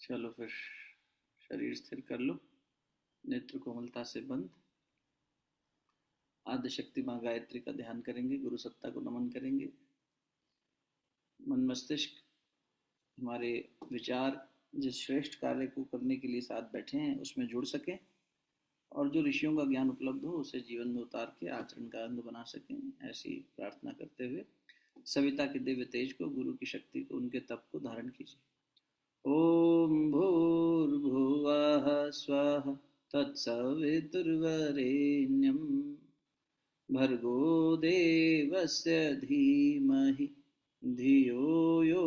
चलो फिर शरीर स्थिर कर लो, नेत्र कोमलता से बंद। आद्य शक्ति माँ गायत्री का ध्यान करेंगे, गुरु सत्ता को नमन करेंगे। मन मस्तिष्क हमारे विचार जिस श्रेष्ठ कार्य को करने के लिए साथ बैठे हैं उसमें जुड़ सके और जो ऋषियों का ज्ञान उपलब्ध हो उसे जीवन में उतार के आचरण का अंग बना सकें, ऐसी प्रार्थना करते हुए सविता के दिव्य तेज को, गुरु की शक्ति को, उनके तप को धारण कीजिए। ओम भूर्भुवः स्वः तत्सवितुर्वरेण्यं भर्गो देवस्य धीमहि धियो यो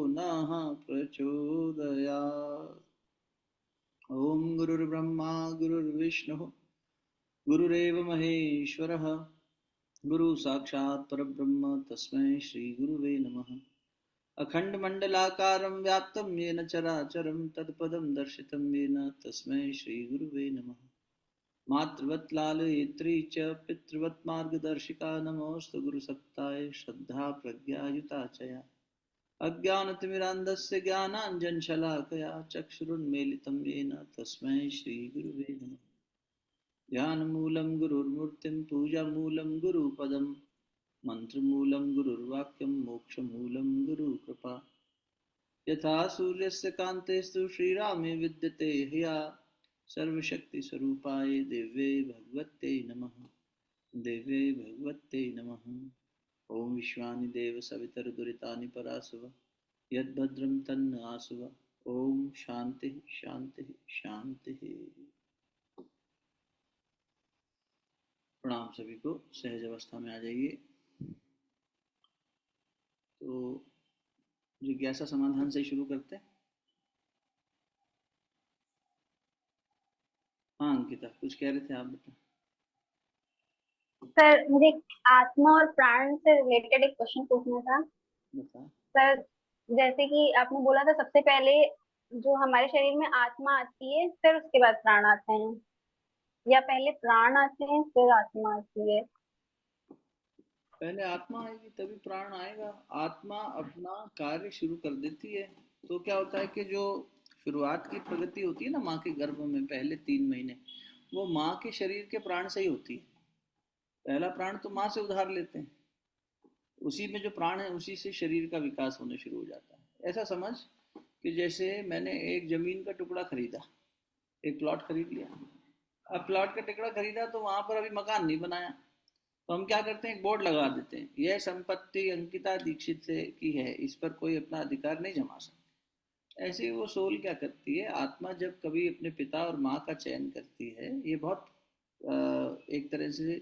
नः प्रचोदयात्। ओम गुरुर्ब्रह्मा गुरुर्विष्णुः गुरुरेव महेश्वरः गुरु साक्षात् परब्रह्म तस्मै श्री गुरुवे नमः। अखण्डमण्डलाकारं व्याप्तं येन चराचरं तत्पदं दर्शितं येन तस्मै श्रीगुरुवे नमः। मातृवत् लालयित्री च पितृवत् मार्गदर्शिका नमोऽस्तु गुरुसत्ताय श्रद्धा प्रज्ञायुता च या। अज्ञानतिमिरान्धस्य ज्ञानाञ्जनशलाकया चक्षुरुन्मीलितं येन तस्मै श्रीगुरुवे नमः। ध्यानमूलं गुरुर्मूर्तिं पूजामूलं गुरुपदम् मंत्रमूलं गुरुर्वाक्यं मोक्षमूलं गुरुकृपा। यथा सूर्यस्य कान्तेस्तु श्रीरामे विद्यते ह्या सर्वशक्तिस्वरूपाय दिव्ये भगवते नमः। दिव्ये भगवते नमः। ओम विश्वानि देव सवितरदुरितानि परासुव यद्भद्रं तन्न आसुव। ओम शांति शांति शांति। प्रणाम सभी को, सहज अवस्था में आ जाइए। तो जिज्ञासा समाधान से शुरू करते हैं। हाँ अंकिता, कुछ कह रहे थे आप, बेटा। सर मुझे आत्मा और प्राण से रिलेटेड एक क्वेश्चन पूछना था। बता। सर जैसे कि आपने बोला था सबसे पहले जो हमारे शरीर में आत्मा आती है फिर उसके बाद प्राण आते हैं, या पहले प्राण आते हैं फिर आत्मा आती है? पहले आत्मा आएगी तभी प्राण आएगा। आत्मा अपना कार्य शुरू कर देती है। तो क्या होता है कि जो शुरुआत की प्रगति होती है ना माँ के गर्भ में, पहले 3 महीने, वो माँ के शरीर के प्राण से ही होती है। पहला प्राण तो माँ से उधार लेते हैं, उसी में जो प्राण है उसी से शरीर का विकास होने शुरू हो जाता है। ऐसा समझ कि जैसे मैंने एक जमीन का टुकड़ा खरीदा, एक प्लॉट खरीद लिया। अब प्लॉट का टुकड़ा खरीदा तो वहां पर अभी मकान नहीं बनाया, तो हम क्या करते हैं, एक बोर्ड लगा देते हैं, यह संपत्ति अंकिता दीक्षित से की है, इस पर कोई अपना अधिकार नहीं जमा सकता। ऐसे ही वो सोल क्या करती है, आत्मा जब कभी अपने पिता और माँ का चयन करती है, ये बहुत एक तरह से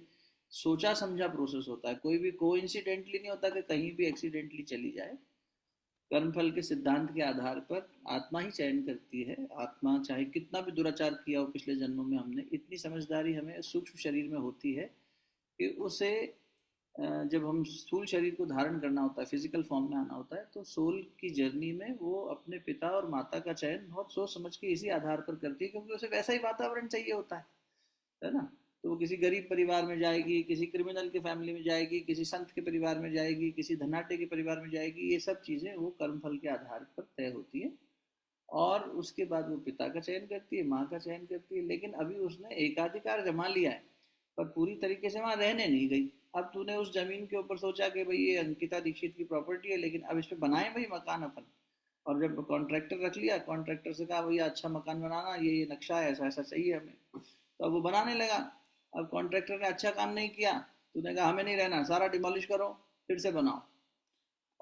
सोचा समझा प्रोसेस होता है। कोई भी कोइंसिडेंटली नहीं होता कि कहीं भी एक्सीडेंटली चली जाए। कर्मफल के सिद्धांत के आधार पर आत्मा ही चयन करती है। आत्मा चाहे कितना भी दुराचार किया हो पिछले जन्मों में हमने, इतनी समझदारी हमें सूक्ष्म शरीर में होती है कि उसे जब हम स्थूल शरीर को धारण करना होता है, फिजिकल फॉर्म में आना होता है, तो सोल की जर्नी में वो अपने पिता और माता का चयन बहुत सोच समझ के इसी आधार पर करती है, क्योंकि उसे वैसा ही वातावरण चाहिए होता है ना। तो वो किसी गरीब परिवार में जाएगी, किसी क्रिमिनल के फैमिली में जाएगी, किसी संत के परिवार में जाएगी, किसी धनाटे के परिवार में जाएगी, ये सब चीज़ें वो कर्मफल के आधार पर तय होती है। और उसके बाद वो पिता का चयन करती है, माँ का चयन करती है, लेकिन अभी उसने एकाधिकार जमा लिया है पर पूरी तरीके से वहाँ रहने नहीं गई। अब तूने उस जमीन के ऊपर सोचा कि भाई ये अंकिता दीक्षित की प्रॉपर्टी है, लेकिन अब इस पर बनाए भाई मकान अपन। और जब कॉन्ट्रैक्टर रख लिया, कॉन्ट्रैक्टर से कहा भैया अच्छा मकान बनाना, ये नक्शा है, ऐसा ऐसा चाहिए हमें, तो अब वो बनाने लगा। अब कॉन्ट्रैक्टर ने अच्छा काम नहीं किया, तूने कहा हमें नहीं रहना, सारा डिमोलिश करो फिर से बनाओ।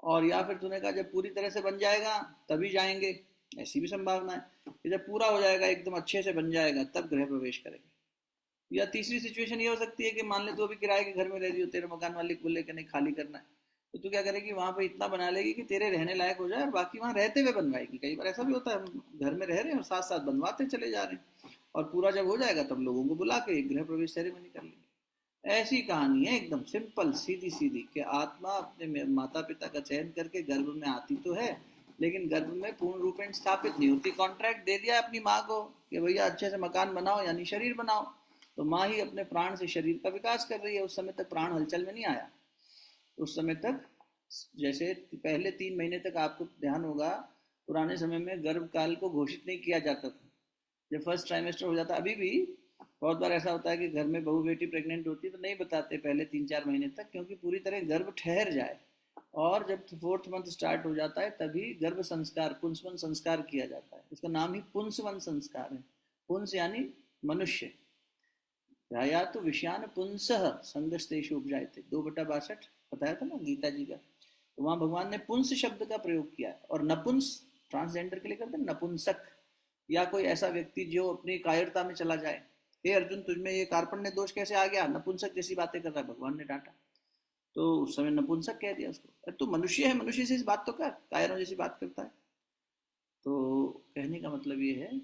और या फिर तूने कहा जब पूरी तरह से बन जाएगा तभी जाएंगे, ऐसी भी संभावना है कि जब पूरा हो जाएगा एकदम अच्छे से बन जाएगा तब गृह प्रवेश करेंगे। या तीसरी सिचुएशन ये हो सकती है कि मान ले तू अभी किराए के घर में रह रही हो, तेरे मकान मालिक बोले कि नहीं खाली करना है, तो तू क्या करेगी, वहां पे इतना बना लेगी कि तेरे रहने लायक हो जाए और बाकी वहां रहते हुए बनवाएगी। कई बार ऐसा भी होता है, हम घर में रह रहे हैं और साथ साथ बनवाते चले जा रहे हैं, और पूरा जब हो जाएगा तब लोगों को बुला के गृह प्रवेश सेरेमनी कर लेंगे। ऐसी कहानी है, एकदम सिंपल सीधी सीधी, कि आत्मा अपने माता पिता का चयन करके गर्भ में आती तो है, लेकिन गर्भ में पूर्ण रूपेण स्थापित नहीं होती। कॉन्ट्रैक्ट दे दिया अपनी माँ को कि भैया अच्छे से मकान बनाओ यानी शरीर बनाओ, तो माँ ही अपने प्राण से शरीर का विकास कर रही है। उस समय तक प्राण हलचल में नहीं आया। उस समय तक जैसे पहले 3 महीने तक आपको ध्यान होगा, पुराने समय में गर्भ काल को घोषित नहीं किया जाता था। जब फर्स्ट ट्राइमेस्टर हो जाता, अभी भी बहुत बार ऐसा होता है कि घर में बहू बेटी प्रेग्नेंट होती है तो नहीं बताते पहले 3-4 महीने तक, क्योंकि पूरी तरह गर्भ ठहर जाए। और जब फोर्थ मंथ स्टार्ट हो जाता है तभी गर्भ संस्कार, पुंसवन संस्कार किया जाता है। इसका नाम ही पुंसवन संस्कार है। पुंस यानी मनुष्य। या तो विषयान पुंसः संगस्तेषु उपजायते, 2/62 बताया था ना गीता जी का। तो वहां भगवान ने पुंस शब्द का प्रयोग किया है। और नपुंस ट्रांसजेंडर के लिए करते हैं नपुंसक, या कोई ऐसा व्यक्ति जो अपनी कायरता में चला जाए। हे अर्जुन, तुझमें ये कार्पण्य दोष कैसे आ गया, नपुंसक जैसी बातें कर रहा है, भगवान ने डांटा। तो उस समय नपुंसक कह दिया उसको। अरे तू मनुष्य है, मनुष्य से इस बात तो कर, कायरों जैसी बात करता है। तो कहने का मतलब ये है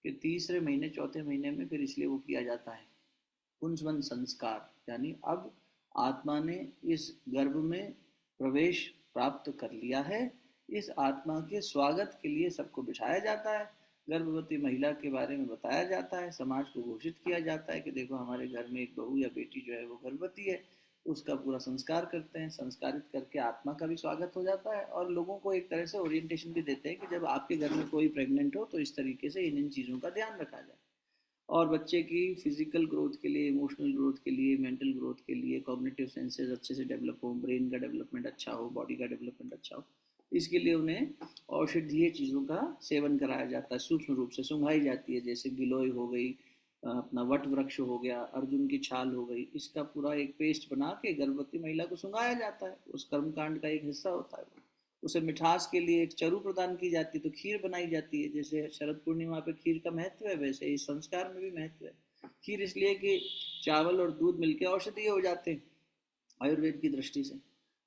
कि तीसरे महीने चौथे महीने में फिर इसलिए वो किया जाता है पुंसवन संस्कार, यानी अब आत्मा ने इस गर्भ में प्रवेश प्राप्त कर लिया है। इस आत्मा के स्वागत के लिए सबको बिठाया जाता है, गर्भवती महिला के बारे में बताया जाता है, समाज को घोषित किया जाता है कि देखो हमारे घर में एक बहू या बेटी जो है वो गर्भवती है। उसका पूरा संस्कार करते हैं, संस्कारित करके आत्मा का भी स्वागत हो जाता है। और लोगों को एक तरह से ओरिएंटेशन भी देते हैं कि जब आपके घर में कोई प्रेग्नेंट हो तो इस तरीके से इन इन चीज़ों का ध्यान रखा जाए। और बच्चे की फिजिकल ग्रोथ के लिए, इमोशनल ग्रोथ के लिए, मेंटल ग्रोथ के लिए, कॉग्निटिव सेंसेस अच्छे से डेवलप हो, ब्रेन का डेवलपमेंट अच्छा हो, बॉडी का डेवलपमेंट अच्छा हो, इसके लिए उन्हें औषधीय चीज़ों का सेवन कराया जाता है। सूक्ष्म रूप से सूंघाई जाती है, जैसे गिलोय हो गई, अपना वट वृक्ष हो गया, अर्जुन की छाल हो गई, इसका पूरा एक पेस्ट बना के गर्भवती महिला को सूंघाया जाता है। उस कर्मकांड का एक हिस्सा होता है। उसे मिठास के लिए एक चरु प्रदान की जाती है, तो खीर बनाई जाती है। जैसे शरद पूर्णिमा पे खीर का महत्व है, वैसे इस संस्कार में भी महत्व है। खीर इसलिए कि चावल और दूध मिलकर औषधीय हो जाते हैं आयुर्वेद की दृष्टि से।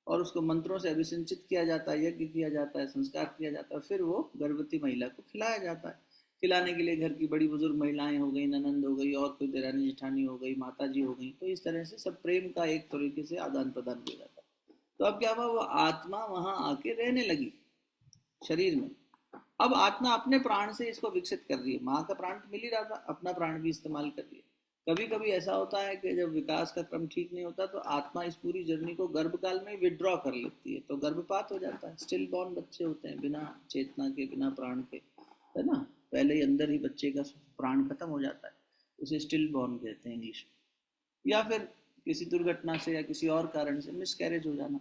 और उसको मंत्रों से अभिसिंचित किया जाता है, यज्ञ किया जाता है, संस्कार किया जाता है, फिर वो गर्भवती महिला को खिलाया जाता है। खिलाने के लिए घर की बड़ी बुजुर्ग महिलाएं हो गई, ननंद हो गई, और कोई देरानी जेठानी हो गई, माता जी हो गई। तो इस तरह से सब प्रेम का एक तरीके से आदान प्रदान किया जाता है। तो अब क्या हुआ, वो आत्मा वहां आके रहने लगी शरीर में। अब आत्मा अपने प्राण से इसको विकसित कर रही है। माँ का प्राण तो मिल ही रहा था, अपना प्राण भी इस्तेमाल कर रही है। कभी कभी ऐसा होता है कि जब विकास का क्रम ठीक नहीं होता तो आत्मा इस पूरी जर्नी को गर्भकाल में विड्रॉ कर लेती है, तो गर्भपात हो जाता है। स्टिल बॉर्न बच्चे होते हैं, बिना चेतना के, बिना प्राण के, है ना। पहले ही अंदर ही बच्चे का प्राण खत्म हो जाता है, उसे स्टिल बॉर्न कहते हैं इंग्लिश। या फिर किसी दुर्घटना से या किसी और कारण से मिस कैरेज हो जाना।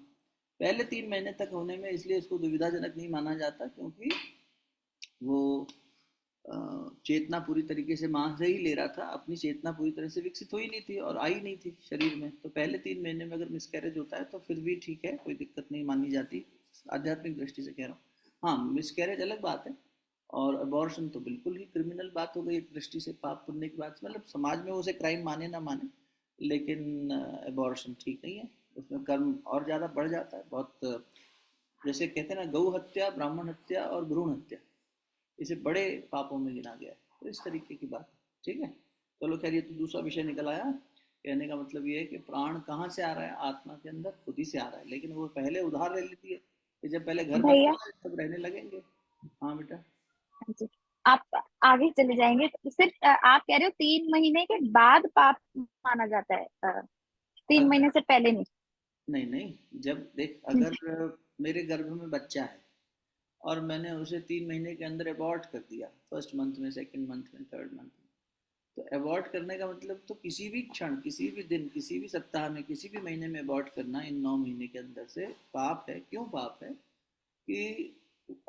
पहले 3 महीने तक होने में इसलिए उसको दुविधाजनक नहीं माना जाता, क्योंकि वो चेतना पूरी तरीके से माँ से ही ले रहा था। अपनी चेतना पूरी तरह से विकसित हुई नहीं थी और आई नहीं थी शरीर में। तो पहले 3 महीने में अगर मिसकैरेज होता है तो फिर भी ठीक है, कोई दिक्कत नहीं मानी जाती, आध्यात्मिक दृष्टि से कह रहा हूँ। हाँ, मिसकैरेज अलग बात है, और अबॉर्शन तो बिल्कुल ही क्रिमिनल बात हो गई एक दृष्टि से, पाप पुण्य की बात। मतलब समाज में उसे क्राइम माने ना माने, लेकिन अबॉर्शन ठीक नहीं है। उसमें कर्म और ज़्यादा बढ़ जाता है बहुत। जैसे कहते हैं ना, गौ हत्या, ब्राह्मण हत्या और भ्रूण हत्या, इसे बड़े पापों में गिना गया है। तो इस तरीके की बात, ठीक है। चलो खैर, ये तो दूसरा विषय निकल आया। कहने का मतलब ये है कि प्राण कहाँ से आ रहा है, आत्मा के अंदर खुद ही से आ रहा है, लेकिन वो पहले उधार ले लेती है कि जब पहले घर भैया, बनेगा तब रहने लगेंगे। हाँ बेटा। हाँ जी, आप आगे चले जाएंगे तो सिर्फ आप कह रहे हो 3 महीने के बाद पाप माना जाता है, 3 महीने से पहले नहीं। नहीं नहीं, जब देख, हम्म, अगर मेरे गर्भ में बच्चा है और मैंने उसे 3 महीने के अंदर अबॉर्ट कर दिया, फर्स्ट मंथ में, सेकंड मंथ में, थर्ड मंथ में, तो अबॉर्ट करने का मतलब तो किसी भी क्षण, किसी भी दिन, किसी भी सप्ताह में, किसी भी महीने में अबॉर्ट करना इन 9 महीने के अंदर से पाप है। क्यों पाप है? कि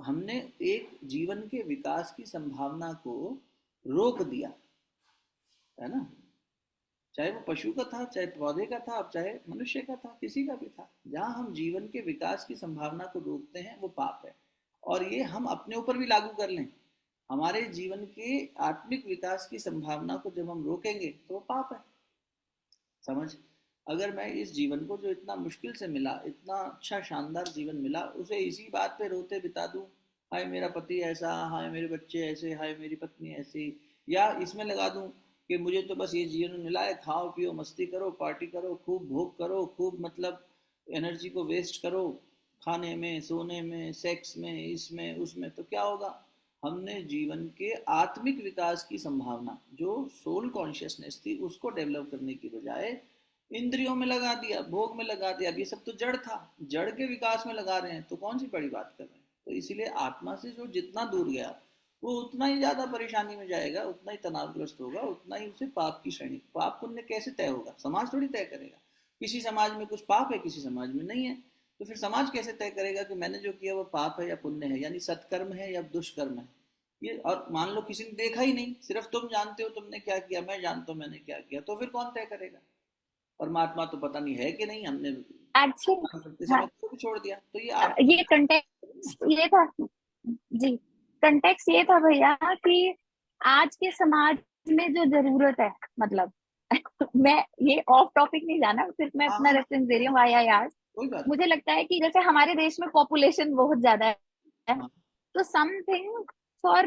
हमने एक जीवन के विकास की संभावना को रोक दिया, है ना। चाहे वो पशु का था, चाहे पौधे का था, अब चाहे मनुष्य का था, किसी का भी था। जहाँ हम जीवन के विकास की संभावना को रोकते हैं वो पाप है। और ये हम अपने ऊपर भी लागू कर लें, हमारे जीवन के आत्मिक विकास की संभावना को जब हम रोकेंगे तो वो पाप है। समझ। अगर मैं इस जीवन को जो इतना मुश्किल से मिला, इतना अच्छा शानदार जीवन मिला, उसे इसी बात पे रोते बिता दूं, हाय मेरा पति ऐसा, हाय मेरे बच्चे ऐसे, हाय मेरी पत्नी ऐसी, या इसमें लगा दूं कि मुझे तो बस ये जीवन मिला है, खाओ पियो मस्ती करो, पार्टी करो, खूब भोग करो, खूब मतलब एनर्जी को वेस्ट करो खाने में, सोने में, सेक्स में, इसमें उसमें, तो क्या होगा? हमने जीवन के आत्मिक विकास की संभावना, जो सोल कॉन्शियसनेस थी, उसको डेवलप करने की बजाय इंद्रियों में लगा दिया, भोग में लगा दिया। अब ये सब तो जड़ था, जड़ के विकास में लगा रहे हैं, तो कौन सी बड़ी बात कर रहे हैं? तो इसीलिए आत्मा से जो जितना दूर गया वो उतना ही ज्यादा परेशानी में जाएगा, उतना ही तनावग्रस्त होगा, उतना ही उसे पाप की श्रेणी। पाप पुण्य कैसे तय होगा? समाज थोड़ी तय करेगा। किसी समाज में कुछ पाप है, किसी समाज में नहीं है। तो फिर समाज कैसे तय करेगा कि मैंने जो किया वो पाप है या पुण्य है, यानी सत्कर्म है या दुष्कर्म है? ये, और मान लो किसी ने देखा ही नहीं, सिर्फ तुम जानते हो तुमने क्या किया, मैं जानता हूँ मैंने क्या किया, तो फिर कौन तय करेगा? परमात्मा तो पता नहीं है कि नहीं, हमने एक्चुअली करते हाँ, समय तो छोड़ दिया। तो ये आप ये कंटेक्स्ट ये था जी, कंटेक्स्ट ये था भैया कि आज के समाज में जो जरूरत है, मतलब मैं ये ऑफ टॉपिक नहीं जाना, सिर्फ मैं हाँ अपना हाँ, रेफरेंस दे रही हूँ, वाई आई आर। कोई बात मुझे लगता है कि जैसे हमारे देश में पॉपुलेशन बहुत ज्यादा है, नहीं। हाँ तो समथिंग फॉर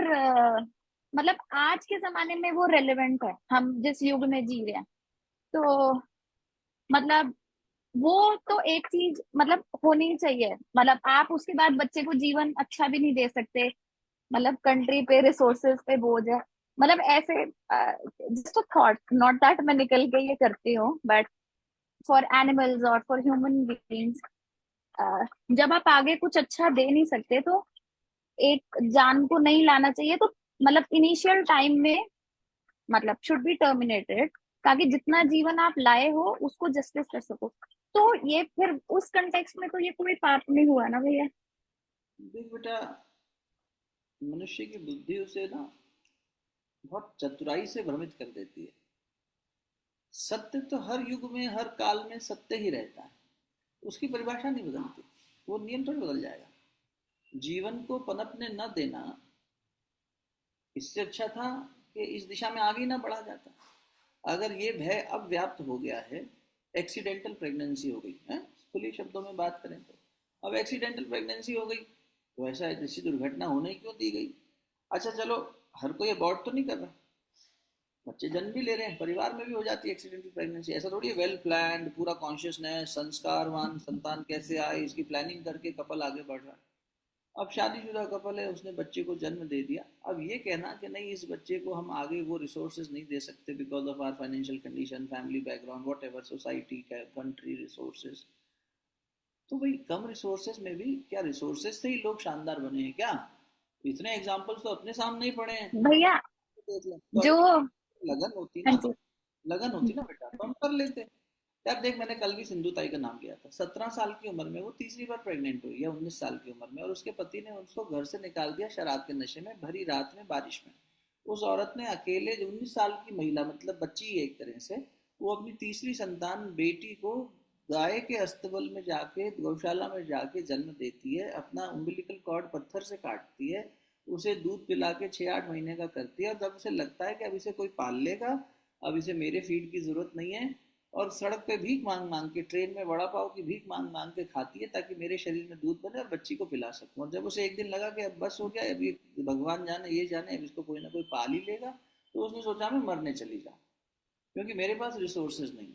मतलब आज के जमाने में वो रेलेवेंट है, हम जिस युग में जी रहे हैं। तो मतलब वो तो एक चीज मतलब होनी चाहिए, मतलब आप उसके बाद बच्चे को जीवन अच्छा भी नहीं दे सकते, मतलब कंट्री पे रिसोर्सेज पे बोझ है, मतलब ऐसे just a thought, not that मैं निकल के ये करती हूँ, बट फॉर एनिमल्स और फॉर ह्यूमन बीइंग्स जब आप आगे कुछ अच्छा दे नहीं सकते तो एक जान को नहीं लाना चाहिए। तो मतलब इनिशियल टाइम में मतलब शुड बी टर्मिनेटेड, ताकि जितना जीवन आप लाए हो उसको जस्टिस कर सको। तो ये फिर उस कंटेक्स्ट में तो ये कोई पाप नहीं हुआ ना भैया। देख बेटा, मनुष्य की बुद्धि उसे ना बहुत चतुराई से भ्रमित कर देती है। सत्य तो हर युग में हर काल में सत्य ही रहता है, उसकी परिभाषा नहीं बदलती, वो नियम थोड़ी बदल जाएगा। जीवन को पनपने न देना, इससे अच्छा था कि इस दिशा में आगे ना बढ़ा जाता। अगर ये भय अब व्याप्त हो गया है, एक्सीडेंटल प्रेगनेंसी हो गई है, खुली शब्दों में बात करें तो अब एक्सीडेंटल प्रेगनेंसी हो गई, तो ऐसा जैसी दुर्घटना होने क्यों दी गई? अच्छा चलो, हर कोई अबॉर्ट तो नहीं कर रहा, बच्चे जन्म भी ले रहे हैं, परिवार में भी हो जाती है एक्सीडेंटल प्रेगनेंसी। ऐसा थोड़ी है वेल प्लान्ड, पूरा कॉन्शियसनेस, संस्कारवान संतान कैसे आए इसकी प्लानिंग करके कपल आगे बढ़ रहा है। अब शादीशुदा कपल है, उसने बच्चे को जन्म दे दिया, अब ये कहना कि नहीं इस बच्चे को हम आगे वो रिसोर्सेज नहीं दे सकते because of our financial condition, family background, whatever, society का, कंट्री रिसोर्सेज। तो भाई कम रिसोर्सेज में भी क्या रिसोर्सेज से ही लोग शानदार बने हैं क्या? इतने एग्जाम्पल्स तो अपने सामने ही पड़े हैं। भैया देख लें तो जो अगर लगन होती हाँ ना, जी, लगन होती ना बेटा, तो हम कर लेते। यार देख, मैंने कल भी सिंधु ताई का नाम लिया था, 17 साल की उम्र में वो तीसरी बार प्रेग्नेंट हुई, या 19 साल की उम्र में, और उसके पति ने उसको घर से निकाल दिया शराब के नशे में, भरी रात में, बारिश में। उस औरत ने अकेले, 19 साल की महिला, मतलब बच्ची ही एक तरह से, वो अपनी तीसरी संतान बेटी को गाय के अस्तबल में जाके, गौशाला में जाके जन्म देती है, अपना उम्बिलिकल कॉर्ड पत्थर से काटती है, उसे दूध पिला के 6-8 महीने का करती है, और जब उसे लगता है कि अब इसे कोई पाल लेगा, अब इसे मेरे फीड की जरूरत नहीं है, और सड़क पे भीख मांग मांग के, ट्रेन में वड़ा पाव की भीख मांग मांग के खाती है ताकि मेरे शरीर में दूध बने और बच्ची को पिला सकूं। और जब उसे एक दिन लगा कि अब बस हो गया, अब ये भगवान जाने ये जाने, अब इसको कोई ना कोई पाल ही लेगा, तो उसने सोचा मैं मरने चली जाऊं, क्योंकि मेरे पास रिसोर्सेज नहीं।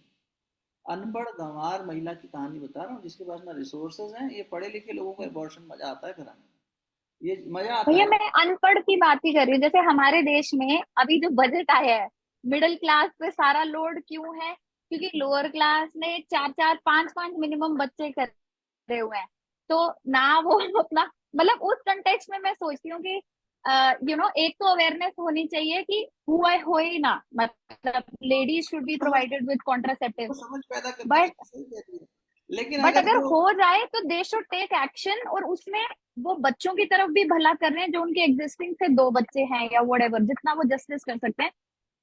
अनपढ़ गंवार महिला की कहानी बता रहा हूँ, जिसके पास ना रिसोर्सेज हैं। ये पढ़े लिखे लोगों को अबॉर्शन मजा आता है कराने में, ये मजा आता भैया है। मैं अनपढ़ की बात ही कर रही हूँ। जैसे हमारे देश में अभी जो बजट आया है, मिडिल क्लास पे सारा लोड क्यों है? क्योंकि लोअर क्लास ने चार चार पांच पांच मिनिमम बच्चे करे हुए हैं। तो ना वो अपना मतलब उस कंटेक्स्ट में मैं सोचती हूँ कि एक तो अवेयरनेस होनी चाहिए कि हुआ हो ही ना, मतलब लेडीज शुड बी समझ, प्रोवाइडेड विद कॉन्ट्रासेप्टिव। वो समझ पैदा करती है, बट सही कहती है। लेकिन बट अगर अगर वो, हो जाए तो दे शुड टेक एक्शन, और उसमें वो बच्चों की तरफ भी भला कर रहे हैं जो उनके एग्जिस्टिंग से दो बच्चे हैं या whatever, जितना वो जस्टिस कर सकते हैं,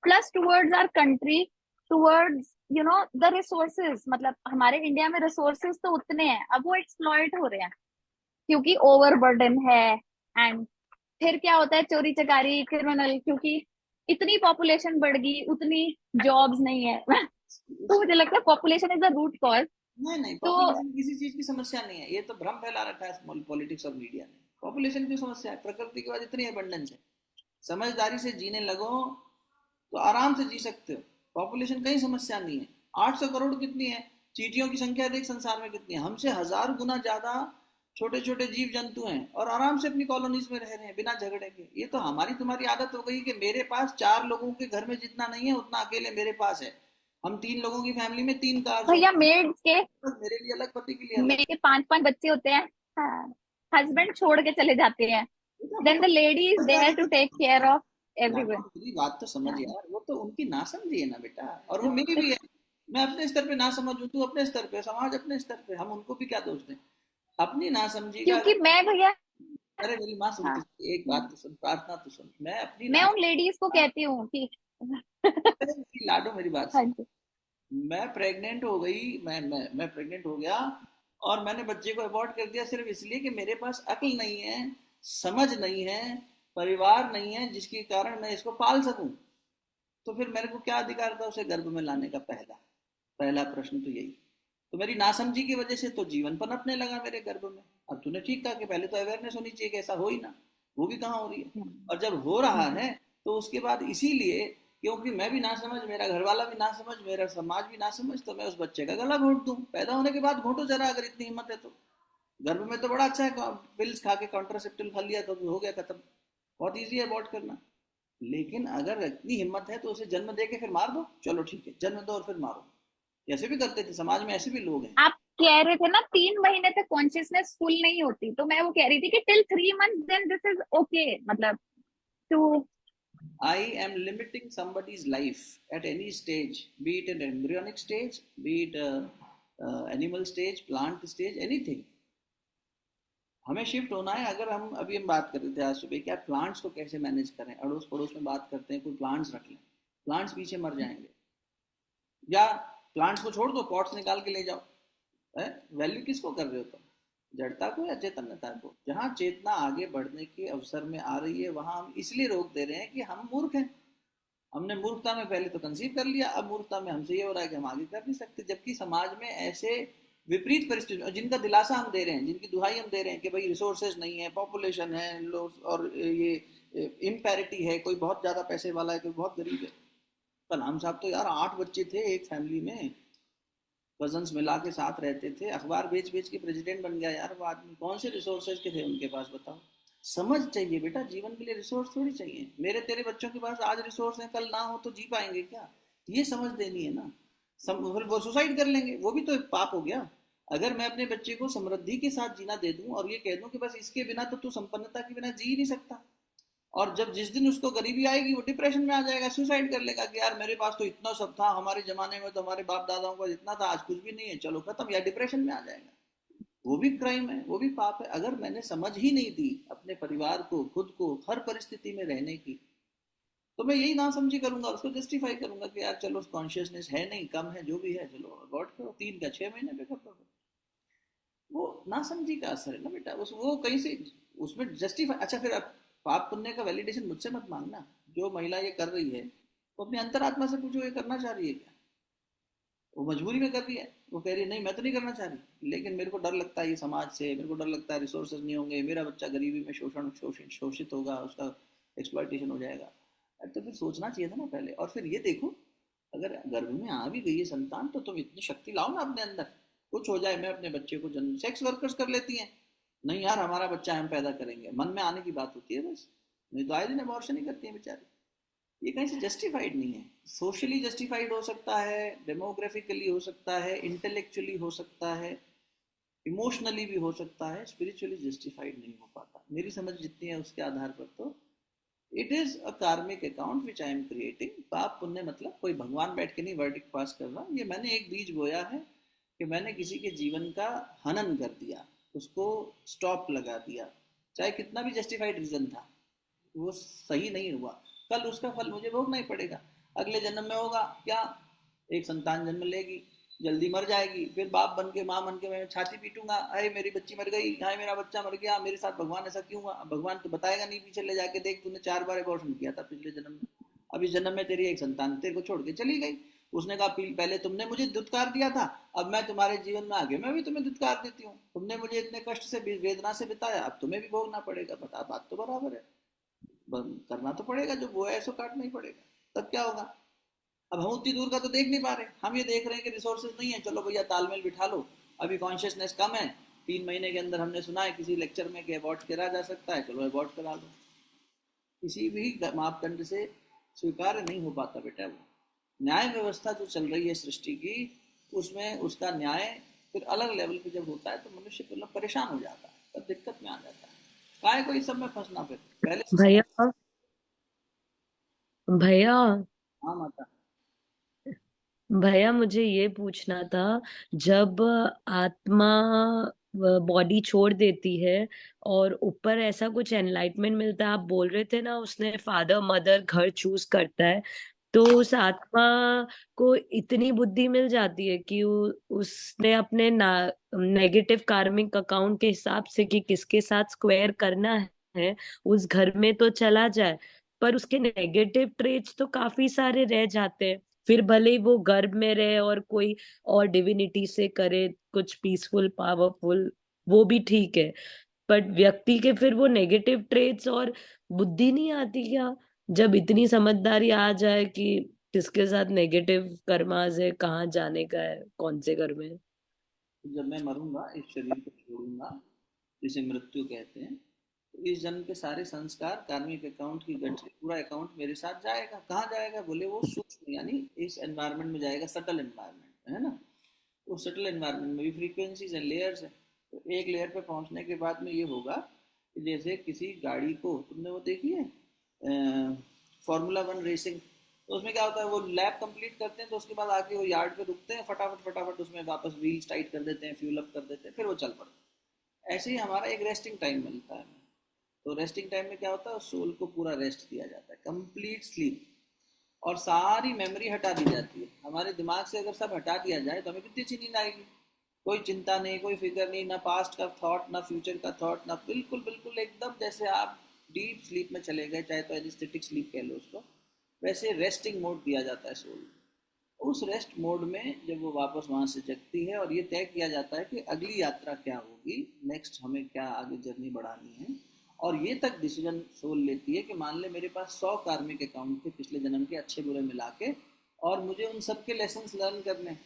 plus towards our country, towards the resources. मतलब हमारे इंडिया में रिसोर्सेज तो उतने हैं, अब वो एक्सप्लॉइट हो रहे हैं क्योंकि ओवरबर्डन है। एंड फिर क्या होता है, चोरी चकारी, क्रिमिनल, क्योंकि इतनी पॉपुलेशन बढ़ गई, उतनी जॉब्स नहीं है। तो मुझे लगता है population is the root cause. नहीं नहीं, तो पॉपुलेशन किसी चीज की समस्या नहीं है, ये तो भ्रम फैला रखा है पॉलिटिक्स और मीडिया ने। पॉपुलेशन की समस्या है, प्रकृति के पास इतनी अबंडेंस है, समझदारी से जीने लगो तो आराम से जी सकते हो। पॉपुलेशन कहीं समस्या नहीं है। 800 करोड़ कितनी है? चींटियों की संख्या देख संसार में कितनी है, हमसे 1000 गुना ज्यादा छोटे छोटे जीव जंतु हैं, और आराम से अपनी कॉलोनीज में रह रहे हैं बिना झगड़े के। ये तो हमारी तुम्हारी आदत हो गई कि मेरे पास 4 लोगों के घर में जितना नहीं है उतना अकेले मेरे पास है। हम 3 लोगों की फैमिली में 3 कार्स भैया होती हैं, मेड्स के मेरे लिए अलग, पति के लिए अलग। मेरे के पांच पांच बच्चे होते हैं। हाँ, हस्बैंड छोड़ के चले जाते हैं, बेटा वो देन तो द लेडी इज समझदार देयर है टू ना। टेक केयर ऑफ यार एवरीवन। मेरी बात तो समझ हाँ। यार, वो तो उनकी नासमझी है ना बेटा, और वो मेरी भी है। मैं अपने स्तर पे ना समझूं, तू अपने स्तर पे, समाज अपने स्तर पे, हम उनको भी क्या दोष दें। अपनी नासमझी का क्योंकि अगर, मैं भैया, अरे मेरी माँ सुन हाँ, तो, एक बात तो सुन, प्रार्थना तो सुन, मैं अपनी मैं ना, उन लेडीज को कहती हूँ कि अरे मेरी लाडो मेरी बात हाँ सुन। जी। मैं प्रेग्नेंट हो गई, मैं प्रेग्नेंट हो गया, और मैंने बच्चे को अबॉर्ट कर दिया सिर्फ इसलिए कि मेरे पास अक्ल नहीं है, समझ नहीं है, परिवार नहीं है जिसके कारण मैं इसको पाल सकूं। तो फिर मेरे को क्या अधिकार था उसे गर्भ में लाने का? पहला पहला प्रश्न तो यही। तो मेरी नासमझी की वजह से तो जीवन पनपने लगा मेरे गर्भ में। अब तूने ठीक कहा कि पहले तो अवेयरनेस होनी चाहिए कि ऐसा हो ही ना, वो भी कहाँ हो रही है। हम्म, और जब हो रहा हम्म, है तो उसके बाद इसीलिए, क्योंकि मैं भी ना समझ, मेरा घर वाला भी ना समझ, मेरा समाज भी ना समझ, तो मैं उस बच्चे का गला घोंट दूं। पैदा होने के बाद घोंटो जरा, अगर इतनी हिम्मत है तो। गर्भ में तो बड़ा अच्छा है, पिल्स खा के कॉन्ट्रासेप्टिव खा लिया तो हो गया खत्म, बहुत ईजी है अबॉर्ट करना। लेकिन अगर इतनी हिम्मत है तो उसे जन्म दे के फिर मार दो, चलो ठीक है, जन्म दो और फिर मारो। ऐसे भी करते थे, समाज में ऐसे भी लोग हैं। आप कह रहे थे ना 3 महीने तक कॉन्शियसनेस फुल नहीं होती, तो मैं वो कह रही थी कि till 3 months then this is okay, मतलब to. I am limiting somebody's life at any stage, be it an embryonic stage, be it animal stage, plant stage, anything. हमें शिफ्ट होना है। अगर हम अभी हम बात कर रहे थे आज सुबह, क्या प्लांट्स को कैसे मैनेज करें, अड़ोस पड़ोस में बात करते हैं, कोई प्लांट्स रख लें, प्लांट्स पीछे मर जाएंगे। या प्लांट्स को छोड़ दो, पॉट्स निकाल के ले जाओ, है। वैल्यू किसको कर रहे हो तुम? जड़ता को या चेतनता को? जहाँ चेतना आगे बढ़ने के अवसर में आ रही है वहां हम इसलिए रोक दे रहे हैं कि हम मूर्ख हैं। हमने मूर्खता में पहले तो कंसीव कर लिया, अब मूर्खता में हमसे ये हो रहा है कि हम आगे कर नहीं सकते। जबकि समाज में ऐसे विपरीत परिस्थिति, और जिनका दिलासा हम दे रहे हैं, जिनकी दुहाई हम दे रहे हैं कि भाई रिसोर्सेज नहीं है, पॉपुलेशन है लोग, और ये इम्पैरिटी है, कोई बहुत ज्यादा पैसे वाला है, कोई बहुत गरीब है। कलाम साहब तो यार 8 बच्चे थे एक फैमिली में, कजन्स मिला के साथ रहते थे, अखबार बेच बेच के प्रेसिडेंट बन गया यार वो आदमी। कौन से रिसोर्सेज के थे उनके पास, बताओ। समझ चाहिए बेटा, जीवन के लिए रिसोर्स थोड़ी चाहिए। मेरे तेरे बच्चों के पास आज रिसोर्स है, कल ना हो तो जी पाएंगे क्या? ये समझ देनी है ना। फिर वो सुसाइड कर लेंगे, वो भी तो एक पाप हो गया। अगर मैं अपने बच्चे को समृद्धि के साथ जीना दे दूं और ये कह दूं कि बस इसके बिना तो तू संपन्नता के बिना जी ही नहीं सकता, और जब जिस दिन उसको गरीबी आएगी वो डिप्रेशन में आ जाएगा, सुसाइड कर लेगा कि यार मेरे पास तो इतना सब था, हमारे जमाने में तो हमारे बाप दादाओं को इतना था, आज कुछ भी नहीं है, चलो खत्म, या डिप्रेशन में आ जाएगा। वो भी क्राइम है, वो भी पाप है। अगर मैंने समझ ही नहीं दी अपने परिवार को, खुद को, हर परिस्थिति में रहने की, तो मैं यही ना समझी करूंगा, उसको जस्टिफाई करूंगा कि यार चलो कॉन्शियसनेस है नहीं, कम है, जो भी है, चलो अबॉर्ट करो, 3 का 6 महीने पे कर दो। वो ना समझी का असर है ना बेटा, उस वो कहीं से उसमें जस्टिफाई। अच्छा फिर अब पाप पुण्य का वैलिडेशन मुझसे मत मांगना। जो महिला ये कर रही है वो अपनी अंतरात्मा से पूछो, ये करना चाह रही है क्या? वो मजबूरी में कर रही है, वो कह रही है नहीं मैं तो नहीं करना चाह रही, लेकिन मेरे को डर लगता है ये समाज से, मेरे को डर लगता है रिसोर्सेज नहीं होंगे, मेरा बच्चा गरीबी में शोषित होगा, उसका एक्सप्लॉइटेशन हो जाएगा। अरे तो फिर सोचना चाहिए था ना पहले। और फिर ये देखो, अगर गर्भ में आ भी गई है संतान, तो तुम इतनी शक्ति लाओ ना अपने अंदर, कुछ हो जाए मैं अपने बच्चे को जन्म, सेक्स वर्कर्स कर लेती हैं, नहीं यार हमारा बच्चा हम पैदा करेंगे, मन में आने की बात होती है बस। नहीं तो आए दिन अबॉर्शन ही करती है बेचारी। ये कहीं से जस्टिफाइड नहीं है। सोशली जस्टिफाइड हो सकता है, डेमोग्राफिकली हो सकता है, इंटेलेक्चुअली हो सकता है, इमोशनली भी हो सकता है, स्पिरिचुअली जस्टिफाइड नहीं हो पाता मेरी समझ जितनी है उसके आधार पर। तो इट इज अ कार्मिक account which I am creating. पाप पुण्य मतलब कोई भगवान बैठ के नहीं वर्डिक्ट पास कर रहा, ये मैंने एक बीज बोया है कि मैंने किसी के जीवन का हनन कर दिया, उसको स्टॉप लगा दिया, चाहे कितना भी जस्टिफाइड रीजन था, वो सही नहीं हुआ, कल उसका फल मुझे भोगना ही पड़ेगा। अगले जन्म में होगा क्या, एक संतान जन्म लेगी, जल्दी मर जाएगी, फिर बाप बन के, माँ बन के मैं छाती पीटूंगा, अरे मेरी बच्ची मर गई, हाय मेरा बच्चा मर गया, मेरे साथ भगवान ऐसा क्यों हुआ? अब भगवान तो बताएगा नहीं, पीछे ले जाके देख तूने 4 बार अबॉर्शन किया था पिछले जन्म में, अब इस जन्म में तेरी एक संतान तेरे को छोड़ के चली गई, उसने कहा पहले तुमने मुझे दुत्कार दिया था, अब मैं तुम्हारे जीवन में आ गया, मैं भी तुम्हें दुत्कार देती हूँ, तुमने मुझे इतने कष्ट से वेदना से बिताया, अब तुम्हें भी भोगना पड़ेगा। बता, बात तो बराबर है, करना तो पड़ेगा, जो वो है ऐसो काटना ही पड़ेगा। तब क्या होगा? अब हम उतनी दूर का तो देख नहीं पा रहे, हम ये देख रहे हैं कि रिसोर्सेज नहीं है, चलो भैया तालमेल बिठा लो, अभी कॉन्शियसनेस कम है, 3 महीने के अंदर हमने सुना है किसी लेक्चर में कि अबॉर्ट करा जा सकता है, चलो अबॉर्ट करा लो। किसी भी मापदंड से स्वीकार नहीं हो पाता बेटा वो। न्याय व्यवस्था जो चल रही है सृष्टि की, उसमें उसका न्याय फिर अलग लेवल पे जब होता है तो मनुष्य मतलब परेशान हो जाता है। तब दिक्कत में आ जाता है। काहे को इस सब में फंसना, फिर पहले से समझ। भैया, भैया, हाँ माता। भैया मुझे ये पूछना था, जब आत्मा बॉडी छोड़ देती है और ऊपर ऐसा कुछ एनलाइटमेंट मिलता है, आप बोल रहे थे ना उसने फादर मदर घर चूज करता है, तो उस आत्मा को इतनी बुद्धि मिल जाती है कि उसने अपने नेगेटिव कार्मिक अकाउंट के हिसाब से कि किसके साथ स्क्वायर करना है, उस घर में तो चला जाए, पर उसके नेगेटिव ट्रेट्स तो काफी सारे रह जाते हैं। फिर भले ही वो गर्भ में रहे और कोई और डिविनिटी से करे कुछ पीसफुल पावरफुल, वो भी ठीक है, बट व्यक्ति के फिर वो नेगेटिव ट्रेट्स और बुद्धि नहीं आती क्या, जब इतनी समझदारी आ जाए कि किसके साथ नेगेटिव कर्मास है, कहाँ जाने का है, कौन से घर में। जब मैं मरूंगा, इस शरीर को छोड़ूंगा, जिसे मृत्यु कहते हैं, तो इस जन्म के सारे संस्कार, कार्मिक अकाउंट की गठरी, पूरा अकाउंट मेरे साथ जाएगा। कहाँ जाएगा बोले, वो सूक्ष्म यानी इस एनवायरनमेंट में जाएगा, सटल एनवायरनमेंट है ना। वो सटल एनवायरनमेंट में भी फ्रीक्वेंसीज हैं, लेयर्स हैं। तो एक लेयर पे पहुंचने के बाद में ये होगा कि जैसे किसी गाड़ी को, तुमने वो देखी है फार्मूला वन रेसिंग, तो उसमें क्या होता है, वो लैप कंप्लीट करते हैं तो उसके बाद आके वो यार्ड पे रुकते हैं, फटाफट फटाफट उसमें वापस व्हील्स टाइट कर देते हैं, फ्यूल अप कर देते हैं, फिर वो चल पड़ते हैं। ऐसे ही हमारा एक रेस्टिंग टाइम मिलता है। तो रेस्टिंग टाइम में क्या होता है, सोल को पूरा रेस्ट दिया जाता है, कंप्लीट स्लीप, और सारी मेमोरी हटा दी जाती है। हमारे दिमाग से अगर सब हटा दिया जाए तो हमें कितनी अच्छी नींद आएगी। कोई चिंता नहीं, कोई फिक्र नहीं, ना पास्ट का थॉट, ना फ्यूचर का थॉट, ना, बिल्कुल बिल्कुल एकदम जैसे आप डीप स्लीप में चले गए, चाहे तो एनेस्थेटिक स्लीप कह लो उसको। वैसे रेस्टिंग मोड दिया जाता है सोल। उस रेस्ट मोड में जब वो वापस वहाँ से जगती है और ये तय किया जाता है कि अगली यात्रा क्या होगी, नेक्स्ट हमें क्या आगे जर्नी बढ़ानी है, और ये तक डिसीजन सोल लेती है कि मान ले मेरे पास 100 कार्मिक अकाउंट थे पिछले जन्म के, अच्छे बुरे मिला के, और मुझे उन सब के लेसन लर्न करने हैं।